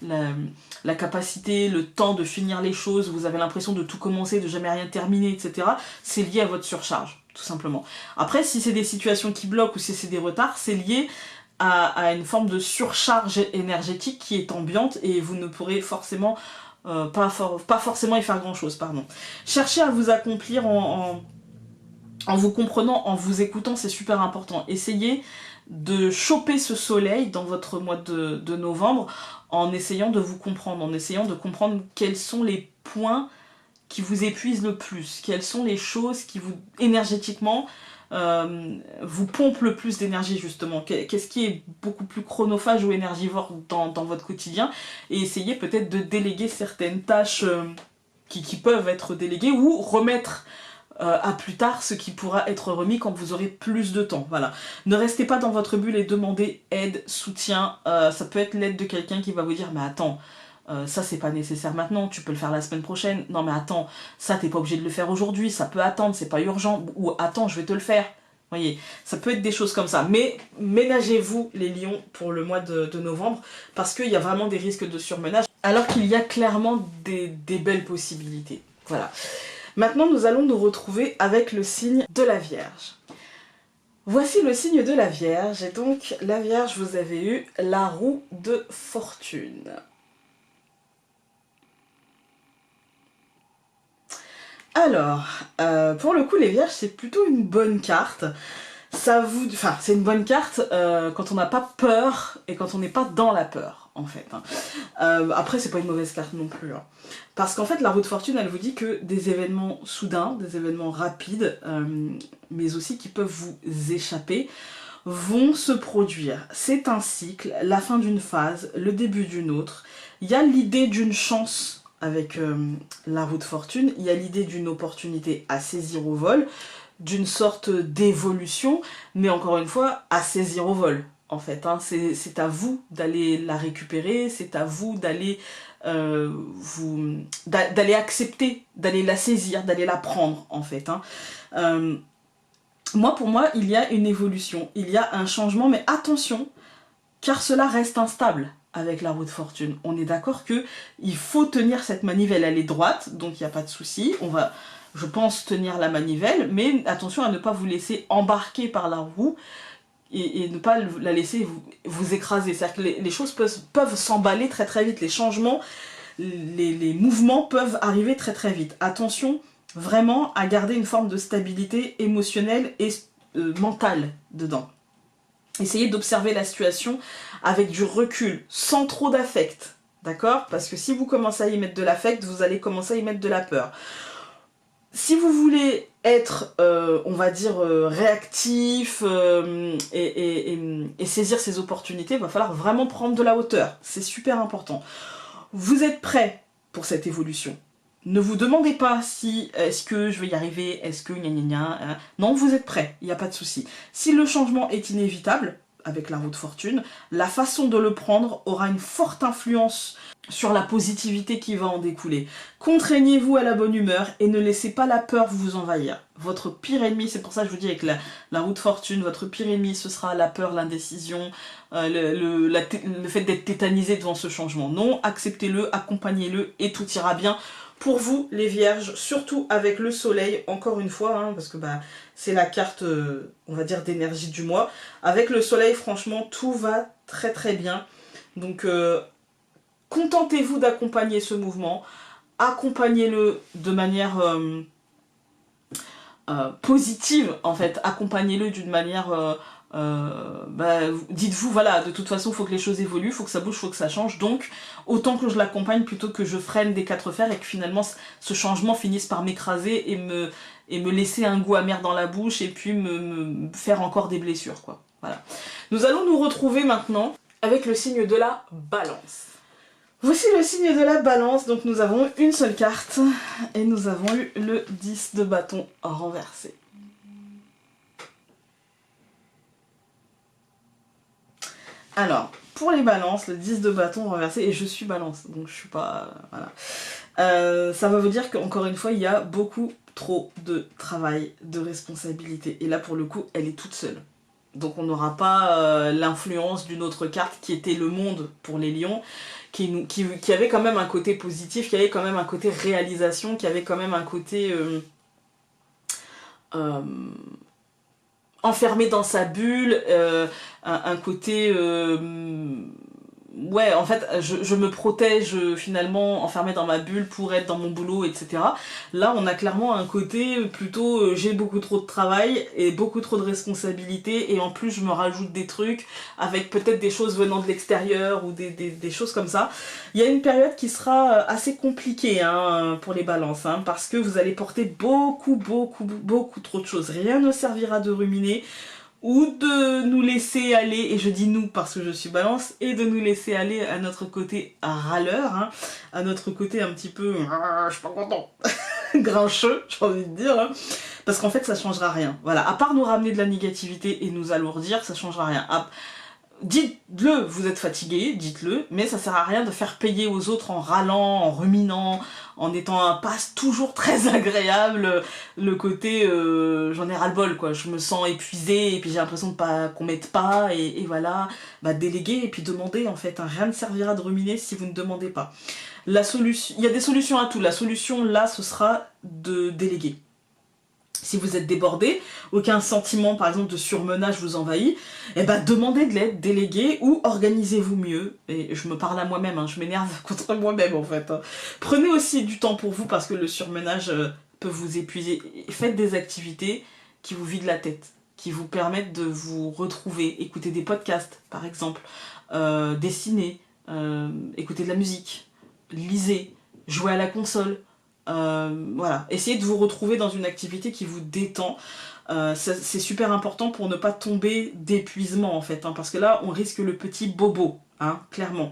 la capacité, le temps de finir les choses, vous avez l'impression de tout commencer, de jamais rien terminer, etc., c'est lié à votre surcharge. Tout simplement. Après, si c'est des situations qui bloquent ou si c'est des retards, c'est lié à une forme de surcharge énergétique qui est ambiante et vous ne pourrez forcément pas forcément y faire grand chose, pardon. Cherchez à vous accomplir en vous comprenant, en vous écoutant, c'est super important. Essayez de choper ce soleil dans votre mois de novembre en essayant de vous comprendre, en essayant de comprendre quels sont les points qui vous épuisent le plus, quelles sont les choses qui vous, énergétiquement, vous pompent le plus d'énergie justement, qu'est-ce qui est beaucoup plus chronophage ou énergivore dans votre quotidien, et essayez peut-être de déléguer certaines tâches qui peuvent être déléguées, ou remettre à plus tard ce qui pourra être remis quand vous aurez plus de temps. Voilà. Ne restez pas dans votre bulle et demandez aide, soutien, ça peut être l'aide de quelqu'un qui va vous dire mais attends, ça c'est pas nécessaire maintenant, tu peux le faire la semaine prochaine. Non mais attends, ça t'es pas obligé de le faire aujourd'hui, ça peut attendre, c'est pas urgent. Ou attends, je vais te le faire. Vous voyez, ça peut être des choses comme ça. Mais ménagez-vous les lions pour le mois de novembre, parce qu'il y a vraiment des risques de surmenage, alors qu'il y a clairement des belles possibilités. Voilà. Maintenant nous allons nous retrouver avec le signe de la Vierge. Voici le signe de la Vierge, et donc la Vierge, vous avez eu la roue de fortune. Alors, pour le coup, les Vierges, c'est plutôt une bonne carte. Enfin, c'est une bonne carte quand on n'a pas peur et quand on n'est pas dans la peur, en fait. Hein. Après, c'est pas une mauvaise carte non plus. Hein. Parce qu'en fait, la roue de fortune, elle vous dit que des événements soudains, des événements rapides, mais aussi qui peuvent vous échapper, vont se produire. C'est un cycle, la fin d'une phase, le début d'une autre. Il y a l'idée d'une chance avec la roue de fortune, il y a l'idée d'une opportunité à saisir au vol, d'une sorte d'évolution, mais encore une fois, à saisir au vol, en fait. Hein. C'est à vous d'aller la récupérer, c'est à vous d'aller d'aller accepter, d'aller la saisir, d'aller la prendre, en fait. Hein. Pour moi, il y a une évolution, il y a un changement, mais attention, car cela reste instable. Avec la roue de fortune, on est d'accord que il faut tenir cette manivelle, elle est droite, donc il n'y a pas de souci, on va, je pense, tenir la manivelle, mais attention à ne pas vous laisser embarquer par la roue et ne pas la laisser vous écraser, c'est-à-dire que les choses peuvent s'emballer très très vite, les changements, les mouvements peuvent arriver très très vite. Attention vraiment à garder une forme de stabilité émotionnelle et mentale dedans. Essayez d'observer la situation avec du recul, sans trop d'affect, d'accord? Parce que si vous commencez à y mettre de l'affect, vous allez commencer à y mettre de la peur. Si vous voulez être, on va dire, réactif et saisir ces opportunités, il va falloir vraiment prendre de la hauteur. C'est super important. Vous êtes prêt pour cette évolution. Ne vous demandez pas si est-ce que je vais y arriver, est-ce que gna gna gna. Non, vous êtes prêt, il n'y a pas de souci. Si le changement est inévitable, avec la roue de fortune, la façon de le prendre aura une forte influence sur la positivité qui va en découler. Contraignez-vous à la bonne humeur et ne laissez pas la peur vous envahir. Votre pire ennemi, c'est pour ça que je vous dis avec la roue de fortune, votre pire ennemi ce sera la peur, l'indécision, le fait d'être tétanisé devant ce changement. Non, acceptez-le, accompagnez-le et tout ira bien. Pour vous, les Vierges, surtout avec le soleil, encore une fois, hein, parce que c'est la carte, on va dire, d'énergie du mois. Avec le soleil, franchement, tout va très très bien. Donc, contentez-vous d'accompagner ce mouvement. Accompagnez-le de manière positive, en fait. Accompagnez-le d'une manière... dites-vous, voilà, de toute façon, il faut que les choses évoluent, il faut que ça bouge, il faut que ça change, donc autant que je l'accompagne plutôt que je freine des quatre fers et que finalement ce changement finisse par m'écraser et me laisser un goût amer dans la bouche et puis me faire encore des blessures, quoi. Voilà. Nous allons nous retrouver maintenant avec le signe de la balance. Voici le signe de la balance, donc nous avons eu une seule carte et nous avons eu le 10 de bâton renversé. Alors, pour les balances, le 10 de bâton renversé, et je suis balance, donc je suis pas... voilà. Ça va vous dire qu'encore une fois, il y a beaucoup trop de travail, de responsabilité. Et là, pour le coup, elle est toute seule. Donc on n'aura pas l'influence d'une autre carte qui était le monde pour les lions, qui avait quand même un côté positif, qui avait quand même un côté réalisation, qui avait quand même un côté enfermé dans sa bulle, un côté... ouais, en fait, je me protège finalement enfermée dans ma bulle pour être dans mon boulot, etc. Là, on a clairement un côté plutôt j'ai beaucoup trop de travail et beaucoup trop de responsabilités et en plus je me rajoute des trucs avec peut-être des choses venant de l'extérieur ou des choses comme ça. Il y a une période qui sera assez compliquée hein, pour les balances hein, parce que vous allez porter beaucoup trop de choses. Rien ne servira de ruminer ou de nous laisser aller, et je dis nous parce que je suis balance, et de nous laisser aller à notre côté râleur, hein, à notre côté un petit peu je suis pas content, grincheux, j'ai envie de dire, hein, parce qu'en fait ça changera rien. Voilà, à part nous ramener de la négativité et nous alourdir, ça changera rien. Dites-le, vous êtes fatigué, dites-le, mais ça sert à rien de faire payer aux autres en râlant, en ruminant, en étant un passe toujours très agréable, le côté j'en ai ras-le-bol quoi, je me sens épuisée et puis j'ai l'impression de pas qu'on m'aide pas et voilà, bah déléguer et puis demander en fait, hein, rien ne servira de ruminer si vous ne demandez pas. La solution, il y a des solutions à tout, la solution là ce sera de déléguer. Si vous êtes débordé, aucun sentiment par exemple de surmenage vous envahit, eh ben demandez de l'aide, déléguez ou organisez-vous mieux. Et je me parle à moi-même, hein, je m'énerve contre moi-même en fait. Hein. Prenez aussi du temps pour vous parce que le surmenage peut vous épuiser. Faites des activités qui vous vident la tête, qui vous permettent de vous retrouver. Écoutez des podcasts par exemple, dessiner, écouter de la musique, lisez, jouez à la console. Voilà, essayez de vous retrouver dans une activité qui vous détend. C'est super important pour ne pas tomber d'épuisement en fait, hein, parce que là on risque le petit bobo, hein, clairement.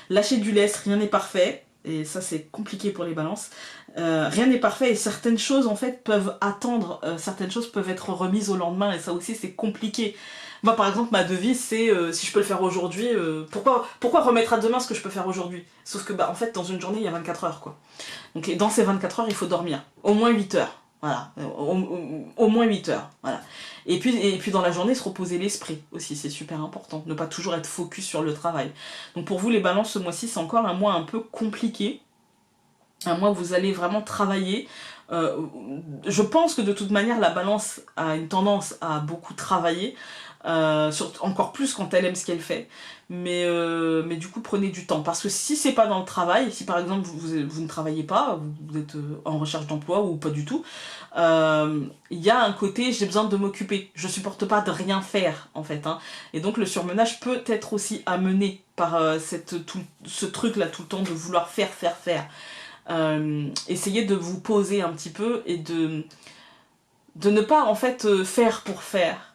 Lâchez du lest, rien n'est parfait, et ça c'est compliqué pour les balances. Rien n'est parfait et certaines choses en fait peuvent attendre, certaines choses peuvent être remises au lendemain et ça aussi c'est compliqué. Moi par exemple ma devise c'est si je peux le faire aujourd'hui, pourquoi remettre à demain ce que je peux faire aujourd'hui? Sauf que bah en fait dans une journée il y a 24 heures quoi. Donc dans ces 24 heures il faut dormir, au moins 8 heures. Voilà, au moins 8 heures, voilà. Et puis dans la journée, se reposer l'esprit aussi, c'est super important. Ne pas toujours être focus sur le travail. Donc pour vous les balances, ce mois-ci, c'est encore un mois un peu compliqué. Un mois où vous allez vraiment travailler. Je pense que de toute manière, la balance a une tendance à beaucoup travailler. Encore plus quand elle aime ce qu'elle fait. Mais du coup, prenez du temps. Parce que si c'est pas dans le travail, si par exemple vous ne travaillez pas, vous êtes en recherche d'emploi ou pas du tout, il y a un côté j'ai besoin de m'occuper. Je supporte pas de rien faire en fait. Hein. Et donc le surmenage peut être aussi amené par ce truc là tout le temps de vouloir faire. Essayez de vous poser un petit peu et de ne pas en fait faire pour faire.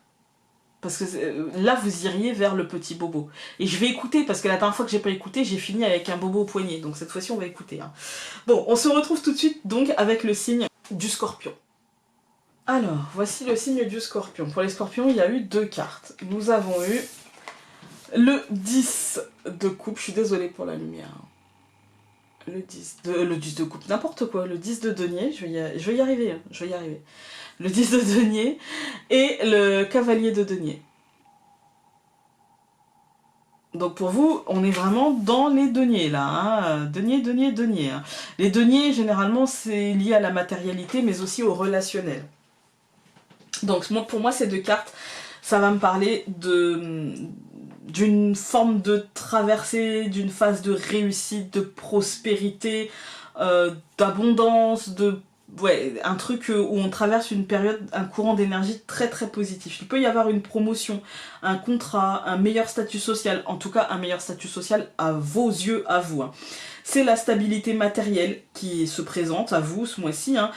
Parce que là vous iriez vers le petit bobo. Et je vais écouter parce que la dernière fois que j'ai pas écouté j'ai fini avec un bobo au poignet. Donc cette fois-ci on va écouter. Hein. Bon, on se retrouve tout de suite donc avec le signe du scorpion. Alors, voici le signe du scorpion. Pour les scorpions il y a eu 2 cartes. Nous avons eu le 10 de coupe. Je suis désolée pour la lumière. Le 10 de coupe, n'importe quoi, le 10 de denier, je vais y arriver, hein, je vais y arriver. Le 10 de denier et le cavalier de denier. Donc pour vous, on est vraiment dans les deniers là, hein. Denier. Hein. Les deniers, généralement, c'est lié à la matérialité, mais aussi au relationnel. Donc pour moi, ces 2 cartes, ça va me parler d'une forme de traversée, d'une phase de réussite, de prospérité, d'abondance, de ouais, un truc où on traverse une période, un courant d'énergie très très positif. Il peut y avoir une promotion, un contrat, un meilleur statut social, en tout cas un meilleur statut social à vos yeux, à vous. Hein. C'est la stabilité matérielle qui se présente à vous ce mois-ci. Hein.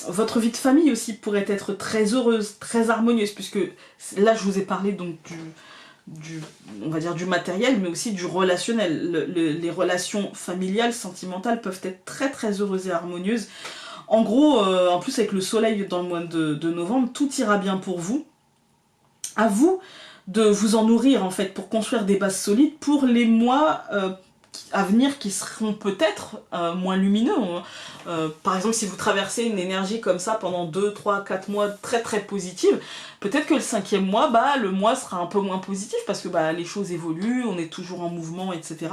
Votre vie de famille aussi pourrait être très heureuse, très harmonieuse, puisque là je vous ai parlé donc on va dire du matériel, mais aussi du relationnel. Les relations familiales, sentimentales peuvent être très très heureuses et harmonieuses. En gros, en plus avec le soleil dans le mois de novembre, tout ira bien pour vous. À vous de vous en nourrir en fait pour construire des bases solides pour les mois à venir qui seront peut-être moins lumineux. Par exemple, si vous traversez une énergie comme ça pendant 2, 3, 4 mois très très positive, peut-être que le 5e mois, le mois sera un peu moins positif parce que les choses évoluent, on est toujours en mouvement, etc.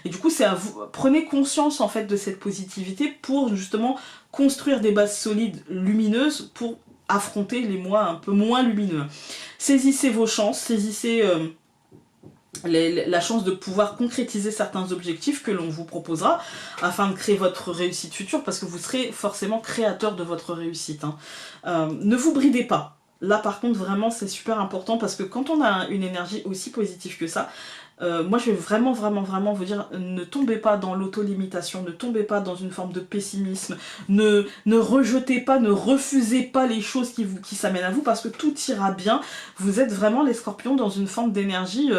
Et du coup, c'est à vous, prenez conscience en fait de cette positivité pour justement construire des bases solides lumineuses pour affronter les mois un peu moins lumineux. Saisissez vos chances, saisissez la chance de pouvoir concrétiser certains objectifs que l'on vous proposera afin de créer votre réussite future parce que vous serez forcément créateur de votre réussite. Hein. Ne vous bridez pas. Là par contre vraiment c'est super important parce que quand on a une énergie aussi positive que ça, moi je vais vraiment vous dire, ne tombez pas dans l'auto-limitation, ne tombez pas dans une forme de pessimisme, ne rejetez pas, ne refusez pas les choses qui s'amènent à vous parce que tout ira bien. Vous êtes vraiment les scorpions dans une forme d'énergie...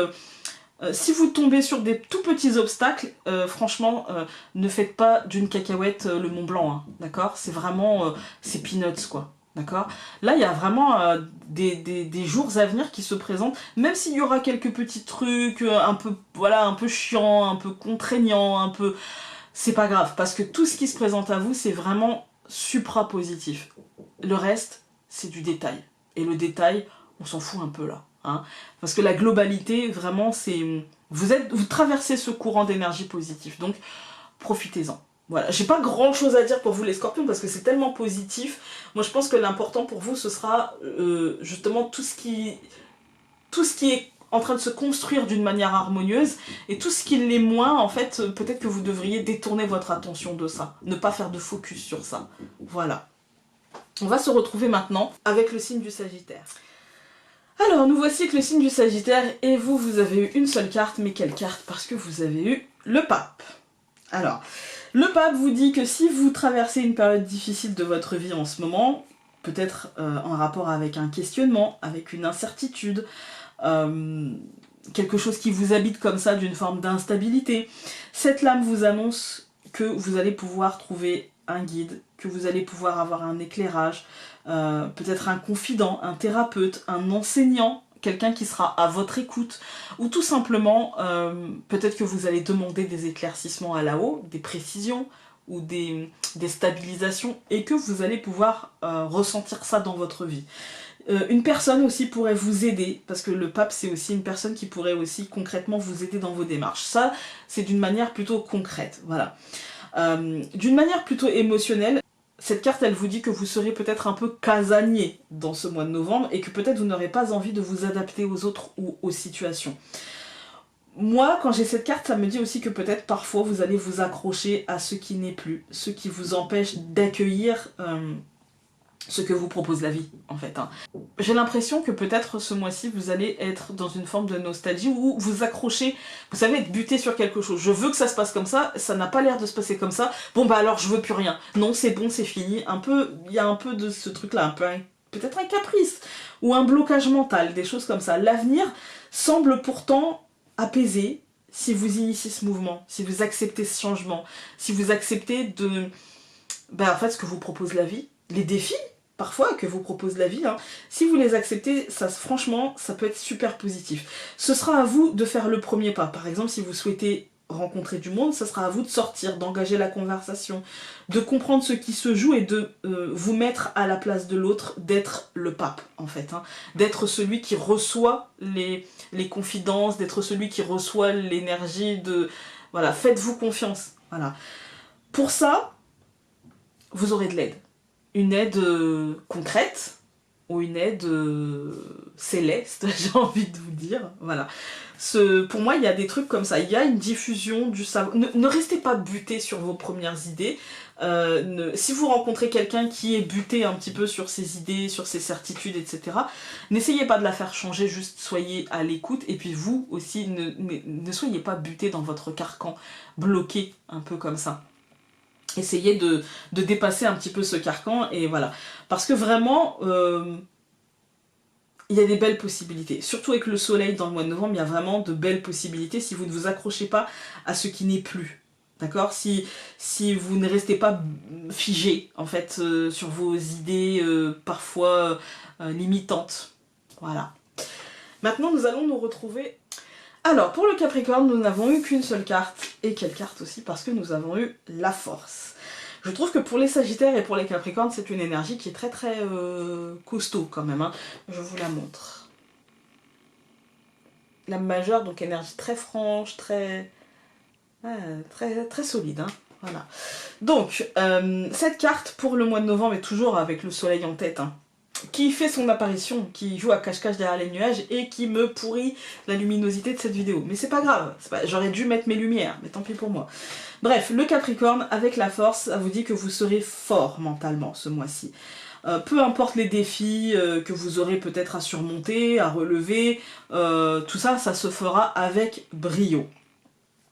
si vous tombez sur des tout petits obstacles, franchement, ne faites pas d'une cacahuète le Mont Blanc, hein, d'accord? C'est vraiment, c'est peanuts, quoi, d'accord? Là, il y a vraiment des jours à venir qui se présentent, même s'il y aura quelques petits trucs un peu, voilà, un peu chiants, un peu contraignants, un peu... C'est pas grave, parce que tout ce qui se présente à vous, c'est vraiment supra-positif. Le reste, c'est du détail. Et le détail, on s'en fout un peu, là. Hein, parce que la globalité, vraiment, c'est... Vous traversez ce courant d'énergie positive, donc profitez-en. Voilà, j'ai pas grand chose à dire pour vous les scorpions parce que c'est tellement positif. Moi je pense que l'important pour vous ce sera justement tout ce qui est en train de se construire d'une manière harmonieuse et tout ce qui l'est moins, en fait, peut-être que vous devriez détourner votre attention de ça, ne pas faire de focus sur ça. Voilà. On va se retrouver maintenant avec le signe du Sagittaire. Alors, nous voici avec le signe du Sagittaire, et vous, vous avez eu une seule carte, mais quelle carte? Parce que vous avez eu le pape. Alors, le pape vous dit que si vous traversez une période difficile de votre vie en ce moment, peut-être en rapport avec un questionnement, avec une incertitude, quelque chose qui vous habite comme ça, d'une forme d'instabilité, cette lame vous annonce que vous allez pouvoir trouver un guide, que vous allez pouvoir avoir un éclairage, peut-être un confident, un thérapeute, un enseignant, quelqu'un qui sera à votre écoute, ou tout simplement, peut-être que vous allez demander des éclaircissements à la haut, des précisions, ou des stabilisations, et que vous allez pouvoir ressentir ça dans votre vie. Une personne aussi pourrait vous aider, parce que le pape c'est aussi une personne qui pourrait aussi concrètement vous aider dans vos démarches. Ça, c'est d'une manière plutôt concrète, voilà. D'une manière plutôt émotionnelle, cette carte elle vous dit que vous serez peut-être un peu casanier dans ce mois de novembre et que peut-être vous n'aurez pas envie de vous adapter aux autres ou aux situations. Moi, quand j'ai cette carte, ça me dit aussi que peut-être parfois vous allez vous accrocher à ce qui n'est plus, ce qui vous empêche d'accueillir ce que vous propose la vie, en fait. Hein. J'ai l'impression que peut-être ce mois-ci, vous allez être dans une forme de nostalgie où vous accrochez, vous savez, être buté sur quelque chose. Je veux que ça se passe comme ça n'a pas l'air de se passer comme ça, bon alors je veux plus rien. Non, c'est bon, c'est fini. Il y a un peu de ce truc-là, peut-être un caprice, ou un blocage mental, des choses comme ça. L'avenir semble pourtant apaisé si vous initiez ce mouvement, si vous acceptez ce changement, si vous acceptez de... en fait, ce que vous propose la vie, les défis, parfois que vous propose la vie, hein. Si vous les acceptez, ça, franchement, ça peut être super positif. Ce sera à vous de faire le premier pas. Par exemple, si vous souhaitez rencontrer du monde, ça sera à vous de sortir, d'engager la conversation, de comprendre ce qui se joue et de vous mettre à la place de l'autre, d'être le pape, en fait. Hein. D'être celui qui reçoit les confidences, d'être celui qui reçoit l'énergie de... Voilà, faites-vous confiance. Voilà. Pour ça, vous aurez de l'aide. Une aide concrète ou une aide céleste, j'ai envie de vous dire. Voilà. Pour moi, il y a des trucs comme ça. Il y a une diffusion du savoir. Ne restez pas buté sur vos premières idées. Si vous rencontrez quelqu'un qui est buté un petit peu sur ses idées, sur ses certitudes, etc., n'essayez pas de la faire changer, juste soyez à l'écoute. Et puis vous aussi, ne soyez pas buté dans votre carcan, bloqué un peu comme ça. Essayez de dépasser un petit peu ce carcan, et voilà. Parce que vraiment, il y a des belles possibilités. Surtout avec le soleil dans le mois de novembre, il y a vraiment de belles possibilités si vous ne vous accrochez pas à ce qui n'est plus. D'accord, si vous ne restez pas figé, en fait, sur vos idées parfois limitantes. Voilà. Maintenant, nous allons nous retrouver... Alors, pour le Capricorne, nous n'avons eu qu'une seule carte. Et quelle carte aussi? Parce que nous avons eu la force. Je trouve que pour les Sagittaires et pour les Capricornes, c'est une énergie qui est très très costaud quand même. Hein. Je vous la montre. La majeure, donc énergie très franche, très solide. Hein. Voilà. Donc, cette carte pour le mois de novembre est toujours avec le soleil en tête. Hein, qui fait son apparition, qui joue à cache-cache derrière les nuages et qui me pourrit la luminosité de cette vidéo. Mais c'est pas grave, j'aurais dû mettre mes lumières, mais tant pis pour moi. Bref, le Capricorne, avec la force, ça vous dit que vous serez fort mentalement ce mois-ci. Peu importe les défis que vous aurez peut-être à surmonter, à relever, tout ça, ça se fera avec brio.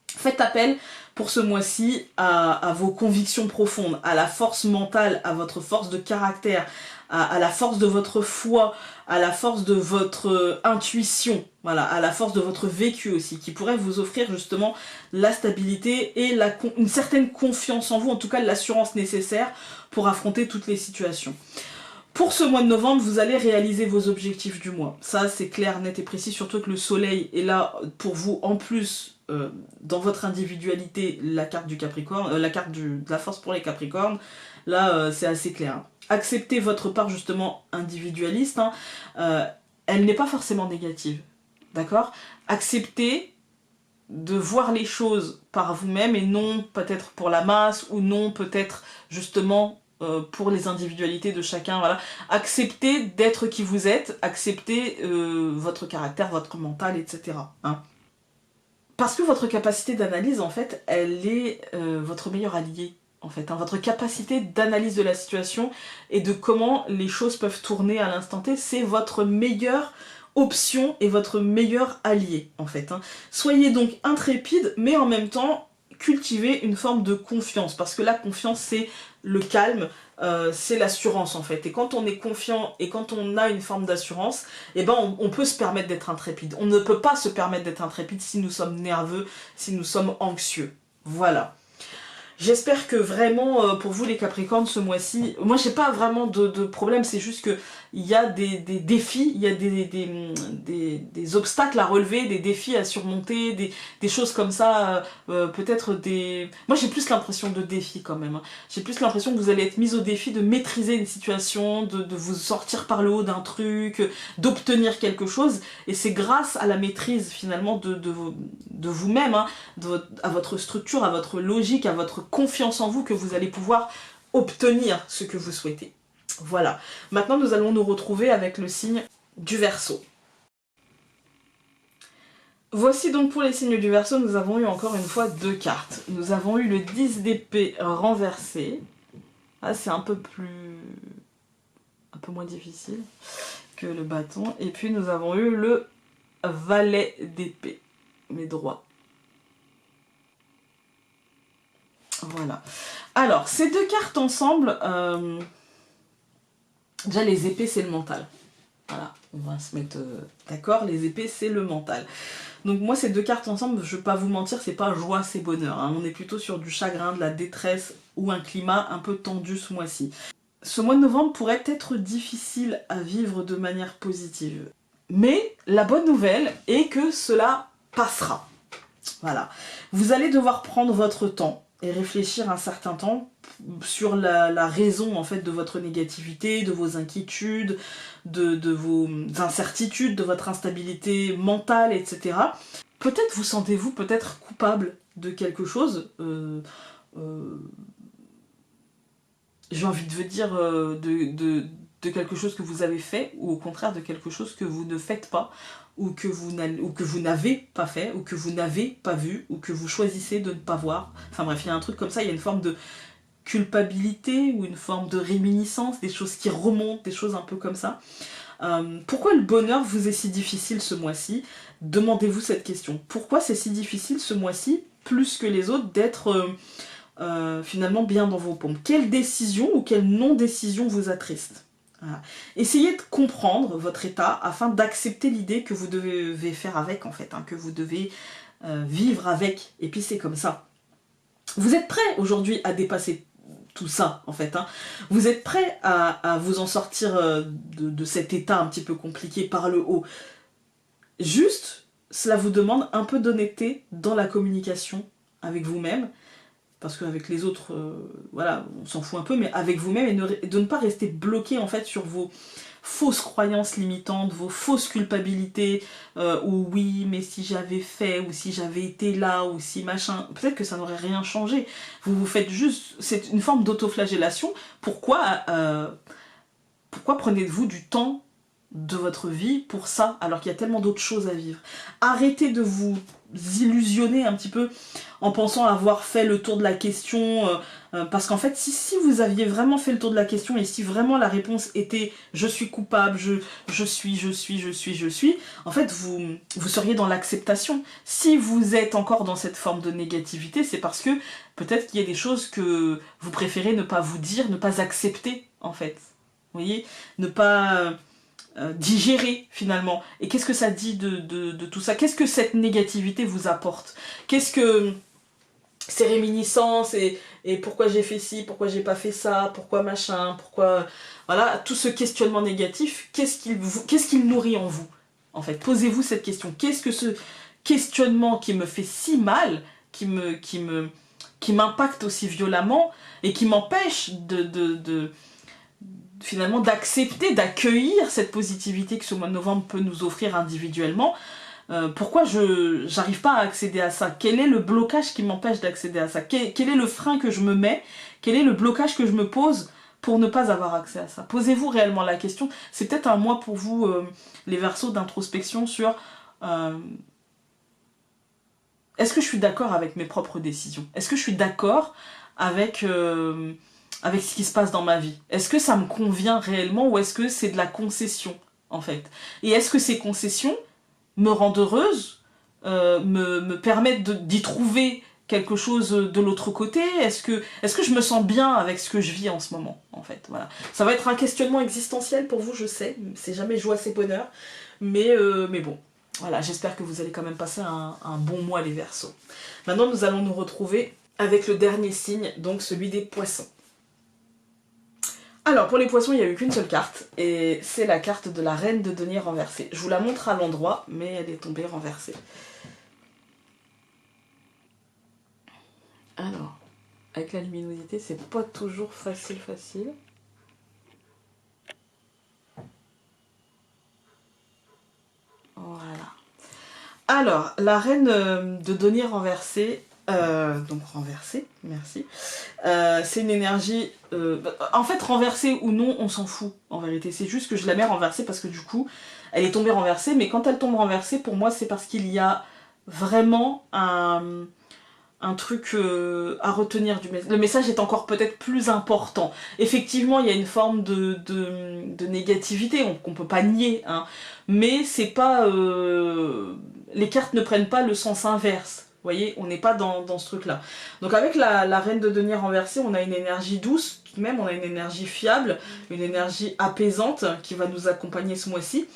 Faites appel pour ce mois-ci à vos convictions profondes, à la force mentale, à votre force de caractère, à la force de votre foi, à la force de votre intuition, voilà, à la force de votre vécu aussi, qui pourrait vous offrir justement la stabilité et une certaine confiance en vous, en tout cas l'assurance nécessaire pour affronter toutes les situations. Pour ce mois de novembre, vous allez réaliser vos objectifs du mois. Ça, c'est clair, net et précis, surtout que le soleil est là pour vous, en plus, dans votre individualité, la carte du Capricorne, la carte de la force pour les Capricornes, là, c'est assez clair. Hein. Acceptez votre part, justement, individualiste. Hein. Elle n'est pas forcément négative, d'accord? Acceptez de voir les choses par vous-même et non peut-être pour la masse, ou non peut-être, justement, pour les individualités de chacun, voilà. Acceptez d'être qui vous êtes, acceptez votre caractère, votre mental, etc. Hein. Parce que votre capacité d'analyse, en fait, elle est votre meilleur allié, en fait. Hein. Votre capacité d'analyse de la situation et de comment les choses peuvent tourner à l'instant T, c'est votre meilleure option et votre meilleur allié, en fait. Hein. Soyez donc intrépide, mais en même temps, cultivez une forme de confiance, parce que la confiance, c'est le calme, c'est l'assurance en fait. Et quand on est confiant et quand on a une forme d'assurance, eh ben on peut se permettre d'être intrépide. On ne peut pas se permettre d'être intrépide si nous sommes nerveux, si nous sommes anxieux. Voilà. J'espère que vraiment, pour vous les Capricornes, ce mois-ci, moi j'ai pas vraiment de problème, c'est juste que il y a des défis, il y a des obstacles à relever, des défis à surmonter, des choses comme ça, peut-être des... Moi j'ai plus l'impression de défis quand même, hein. J'ai plus l'impression que vous allez être mis au défi de maîtriser une situation, de vous sortir par le haut d'un truc, d'obtenir quelque chose, et c'est grâce à la maîtrise finalement de vous-même, hein, à votre structure, à votre logique, à votre confiance en vous que vous allez pouvoir obtenir ce que vous souhaitez. Voilà. Maintenant, nous allons nous retrouver avec le signe du Verseau. Voici donc pour les signes du Verseau, nous avons eu encore une fois deux cartes. Nous avons eu le 10 d'épée renversé. Ah, c'est un peu moins difficile que le bâton. Et puis nous avons eu le valet d'épée, mais droit. Voilà. Alors, ces deux cartes ensemble, déjà les épées c'est le mental. Voilà, on va se mettre d'accord, les épées c'est le mental. Donc moi ces deux cartes ensemble, je vais pas vous mentir, c'est pas joie, c'est bonheur. Hein. On est plutôt sur du chagrin, de la détresse ou un climat un peu tendu ce mois-ci. Ce mois de novembre pourrait être difficile à vivre de manière positive. Mais la bonne nouvelle est que cela passera. Voilà. Vous allez devoir prendre votre temps et réfléchir un certain temps sur la raison en fait de votre négativité, de vos inquiétudes, de vos incertitudes, de votre instabilité mentale, etc. Peut-être vous sentez-vous peut-être coupable de quelque chose, j'ai envie de vous dire de quelque chose que vous avez fait, ou au contraire de quelque chose que vous ne faites pas, ou que vous n'avez pas fait, ou que vous n'avez pas vu, ou que vous choisissez de ne pas voir. Enfin bref, il y a un truc comme ça, il y a une forme culpabilité ou une forme de réminiscence, des choses qui remontent, des choses un peu comme ça. Pourquoi le bonheur vous est si difficile ce mois-ci? Demandez-vous cette question. Pourquoi c'est si difficile ce mois-ci, plus que les autres, d'être finalement bien dans vos pompes? Quelle décision ou quelle non-décision vous attriste? Voilà. Essayez de comprendre votre état afin d'accepter l'idée que vous devez faire avec, en fait, hein, que vous devez vivre avec. Et puis c'est comme ça. Vous êtes prêt aujourd'hui à dépasser tout ça, en fait. Hein. Vous êtes prêt à vous en sortir de cet état un petit peu compliqué par le haut. Juste, cela vous demande un peu d'honnêteté dans la communication avec vous-même, parce qu'avec les autres, voilà, on s'en fout un peu, mais avec vous-même, et de ne pas rester bloqué, en fait, sur vos fausses croyances limitantes, vos fausses culpabilités, ou oui, mais si j'avais fait, ou si j'avais été là, ou si machin, peut-être que ça n'aurait rien changé. Vous vous faites juste, c'est une forme d'autoflagellation. Pourquoi prenez-vous du temps de votre vie pour ça, alors qu'il y a tellement d'autres choses à vivre? Arrêtez de vous illusionner un petit peu en pensant avoir fait le tour de la question, parce qu'en fait, si vous aviez vraiment fait le tour de la question, et si vraiment la réponse était « je suis coupable, je suis », en fait, vous seriez dans l'acceptation. Si vous êtes encore dans cette forme de négativité, c'est parce que peut-être qu'il y a des choses que vous préférez ne pas vous dire, ne pas accepter, en fait. Vous voyez, ne pas digérer finalement. Et qu'est-ce que ça dit de tout ça? Qu'est-ce que cette négativité vous apporte? Qu'est-ce que ces réminiscences et pourquoi j'ai fait ci, pourquoi j'ai pas fait ça, pourquoi machin, pourquoi... Voilà, tout ce questionnement négatif, qu'est-ce qu'il nourrit en vous? En fait, posez-vous cette question. Qu'est-ce que ce questionnement qui me fait si mal, qui m'impacte aussi violemment et qui m'empêche finalement d'accepter, d'accueillir cette positivité que ce mois de novembre peut nous offrir individuellement? Pourquoi je n'arrive pas à accéder à ça? Quel est le blocage qui m'empêche d'accéder à ça? Quel est le frein que je me mets? Quel est le blocage que je me pose pour ne pas avoir accès à ça? Posez-vous réellement la question. C'est peut-être un mois pour vous, les Verseaux, d'introspection sur est-ce que je suis d'accord avec mes propres décisions? Est-ce que je suis d'accord avec ce qui se passe dans ma vie? Est-ce que ça me convient réellement ou est-ce que c'est de la concession, en fait? Et est-ce que ces concessions me rendent heureuse, me permettent d'y trouver quelque chose de l'autre côté? Est-ce que je me sens bien avec ce que je vis en ce moment, en fait? Voilà. Ça va être un questionnement existentiel pour vous, je sais, c'est jamais joie, c'est bonheur, mais bon. Voilà, j'espère que vous allez quand même passer un bon mois, les Verseaux. Maintenant, nous allons nous retrouver avec le dernier signe, donc celui des Poissons. Alors, pour les Poissons, il n'y a eu qu'une seule carte, et c'est la carte de la Reine de Denier renversée. Je vous la montre à l'endroit, mais elle est tombée renversée. Alors, avec la luminosité, c'est pas toujours facile. Voilà. Alors, la Reine de Denier renversée, donc renversée, merci. C'est une énergie... en fait, renversée ou non, on s'en fout, en vérité. C'est juste que je la mets renversée parce que du coup, elle est tombée renversée. Mais quand elle tombe renversée, pour moi, c'est parce qu'il y a vraiment un truc à retenir du message. Le message est encore peut-être plus important. Effectivement, il y a une forme de négativité qu'on peut pas nier, hein. Mais c'est pas... les cartes ne prennent pas le sens inverse. Vous voyez, on n'est pas dans ce truc-là. Donc avec la Reine de Denier renversée, on a une énergie douce, tout de même, on a une énergie fiable, une énergie apaisante qui va nous accompagner ce mois-ci.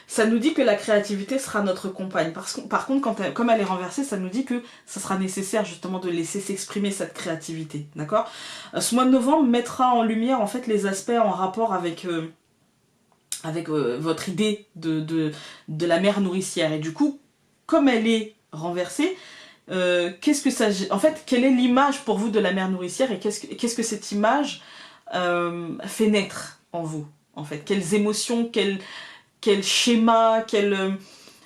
Ça nous dit que la créativité sera notre compagne. Par contre, comme elle est renversée, ça nous dit que ça sera nécessaire justement de laisser s'exprimer cette créativité. D'accord? Ce mois de novembre mettra en lumière en fait les aspects en rapport avec votre idée de la mère nourricière. Et du coup, comme elle est renversée, qu'est-ce que ça... En fait, quelle est l'image pour vous de la mère nourricière et qu'est-ce que cette image fait naître en vous, en fait? Quelles émotions, quel schéma, quel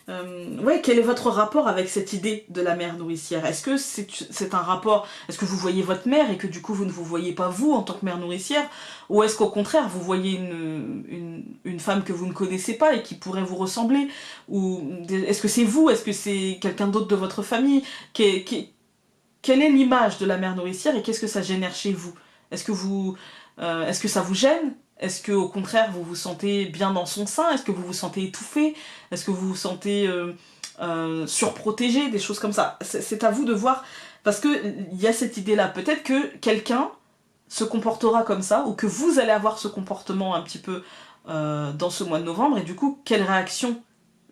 est votre rapport avec cette idée de la mère nourricière? Est-ce que c'est un rapport... Est-ce que vous voyez votre mère et que du coup vous ne vous voyez pas vous en tant que mère nourricière? Ou est-ce qu'au contraire vous voyez une femme que vous ne connaissez pas et qui pourrait vous ressembler? Ou est-ce que c'est vous? Est-ce que c'est quelqu'un d'autre de votre famille? Quelle est l'image de la mère nourricière et qu'est-ce que ça génère chez vous? Est-ce que ça vous gêne? Est-ce que au contraire vous vous sentez bien dans son sein? Est-ce que vous vous sentez étouffé? Est-ce que vous vous sentez surprotégé? Des choses comme ça. C'est à vous de voir, parce que il y a cette idée-là. Peut-être que quelqu'un se comportera comme ça, ou que vous allez avoir ce comportement un petit peu dans ce mois de novembre, et du coup, quelle réaction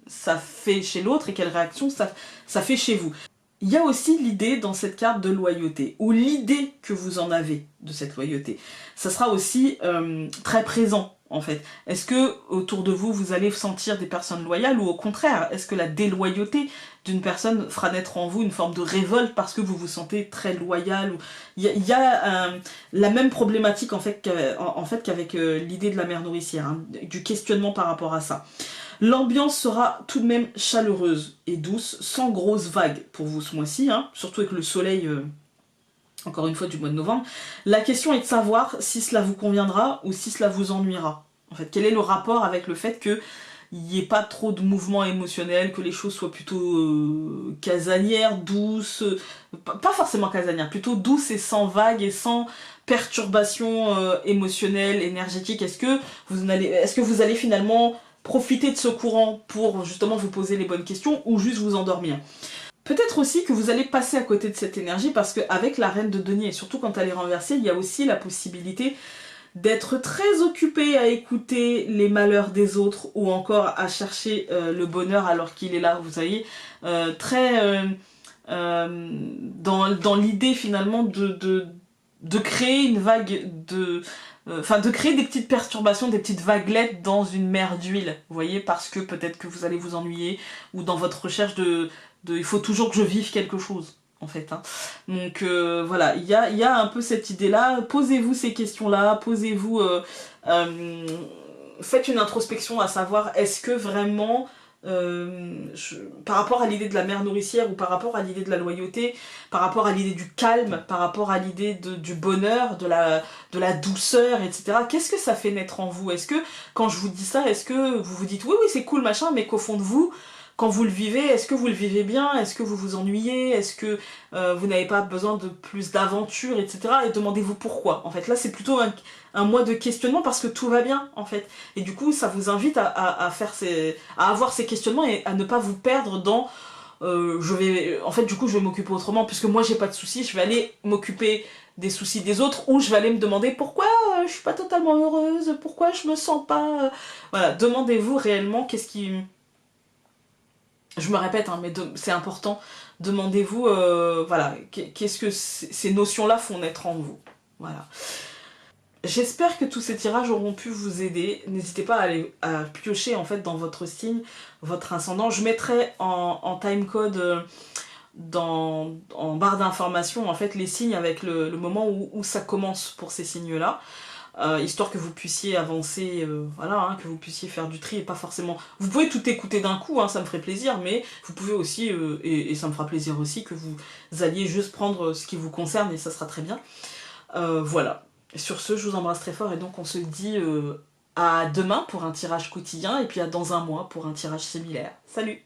ça fait chez l'autre et quelle réaction ça fait chez vous. Il y a aussi l'idée dans cette carte de loyauté, ou l'idée que vous en avez de cette loyauté. Ça sera aussi très présent en fait. Est-ce que autour de vous, vous allez sentir des personnes loyales, ou au contraire, est-ce que la déloyauté d'une personne fera naître en vous une forme de révolte parce que vous vous sentez très loyal? Il y a la même problématique en fait qu'avec l'idée de la mère nourricière, hein, du questionnement par rapport à ça. L'ambiance sera tout de même chaleureuse et douce, sans grosses vagues pour vous ce mois-ci, hein, surtout avec le soleil, encore une fois, du mois de novembre. La question est de savoir si cela vous conviendra ou si cela vous ennuiera. En fait, quel est le rapport avec le fait qu'il n'y ait pas trop de mouvements émotionnels, que les choses soient plutôt casanières, douces, pas forcément casanières, plutôt douces et sans vagues et sans perturbations émotionnelles, énergétiques. Est-ce que vous allez finalement profiter de ce courant pour justement vous poser les bonnes questions, ou juste vous endormir? Peut-être aussi que vous allez passer à côté de cette énergie, parce qu'avec la reine de denier, et surtout quand elle est renversée, il y a aussi la possibilité d'être très occupé à écouter les malheurs des autres, ou encore à chercher le bonheur alors qu'il est là, vous voyez, dans l'idée finalement de créer une vague de créer des petites perturbations, des petites vaguelettes dans une mer d'huile, vous voyez, parce que peut-être que vous allez vous ennuyer, ou dans votre recherche il faut toujours que je vive quelque chose, en fait. Hein. Donc voilà, il y a un peu cette idée-là. Posez-vous ces questions-là, faites une introspection à savoir, est-ce que vraiment par rapport à l'idée de la mère nourricière, ou par rapport à l'idée de la loyauté, par rapport à l'idée du calme, par rapport à l'idée du bonheur, de la douceur, etc. Qu'est-ce que ça fait naître en vous? Est-ce que, quand je vous dis ça, est-ce que vous vous dites oui, oui, c'est cool, machin, mais qu'au fond de vous, quand vous le vivez, est-ce que vous le vivez bien? Est-ce que vous vous ennuyez? Est-ce que vous n'avez pas besoin de plus d'aventure, etc. Et demandez-vous pourquoi. En fait, là, c'est plutôt un mois de questionnement, parce que tout va bien, en fait. Et du coup, ça vous invite à avoir ces questionnements, et à ne pas vous perdre dans en fait, du coup, je vais m'occuper autrement, puisque moi, j'ai pas de soucis, je vais aller m'occuper des soucis des autres, ou je vais aller me demander pourquoi je suis pas totalement heureuse, pourquoi je me sens pas... Voilà, demandez-vous réellement qu'est-ce qui... Je me répète, hein, mais c'est important. Demandez-vous, voilà, qu'est-ce que ces notions-là font naître en vous. Voilà. J'espère que tous ces tirages auront pu vous aider. N'hésitez pas à piocher en fait dans votre signe, votre ascendant. Je mettrai en timecode en barre d'information en fait les signes avec le moment où ça commence pour ces signes-là. Histoire que vous puissiez avancer, voilà, hein, que vous puissiez faire du tri, et pas forcément... Vous pouvez tout écouter d'un coup, hein, ça me ferait plaisir, mais vous pouvez aussi, et ça me fera plaisir aussi, que vous alliez juste prendre ce qui vous concerne, et ça sera très bien. Voilà. Sur ce, je vous embrasse très fort, et donc on se dit à demain pour un tirage quotidien, et puis à dans un mois pour un tirage similaire. Salut!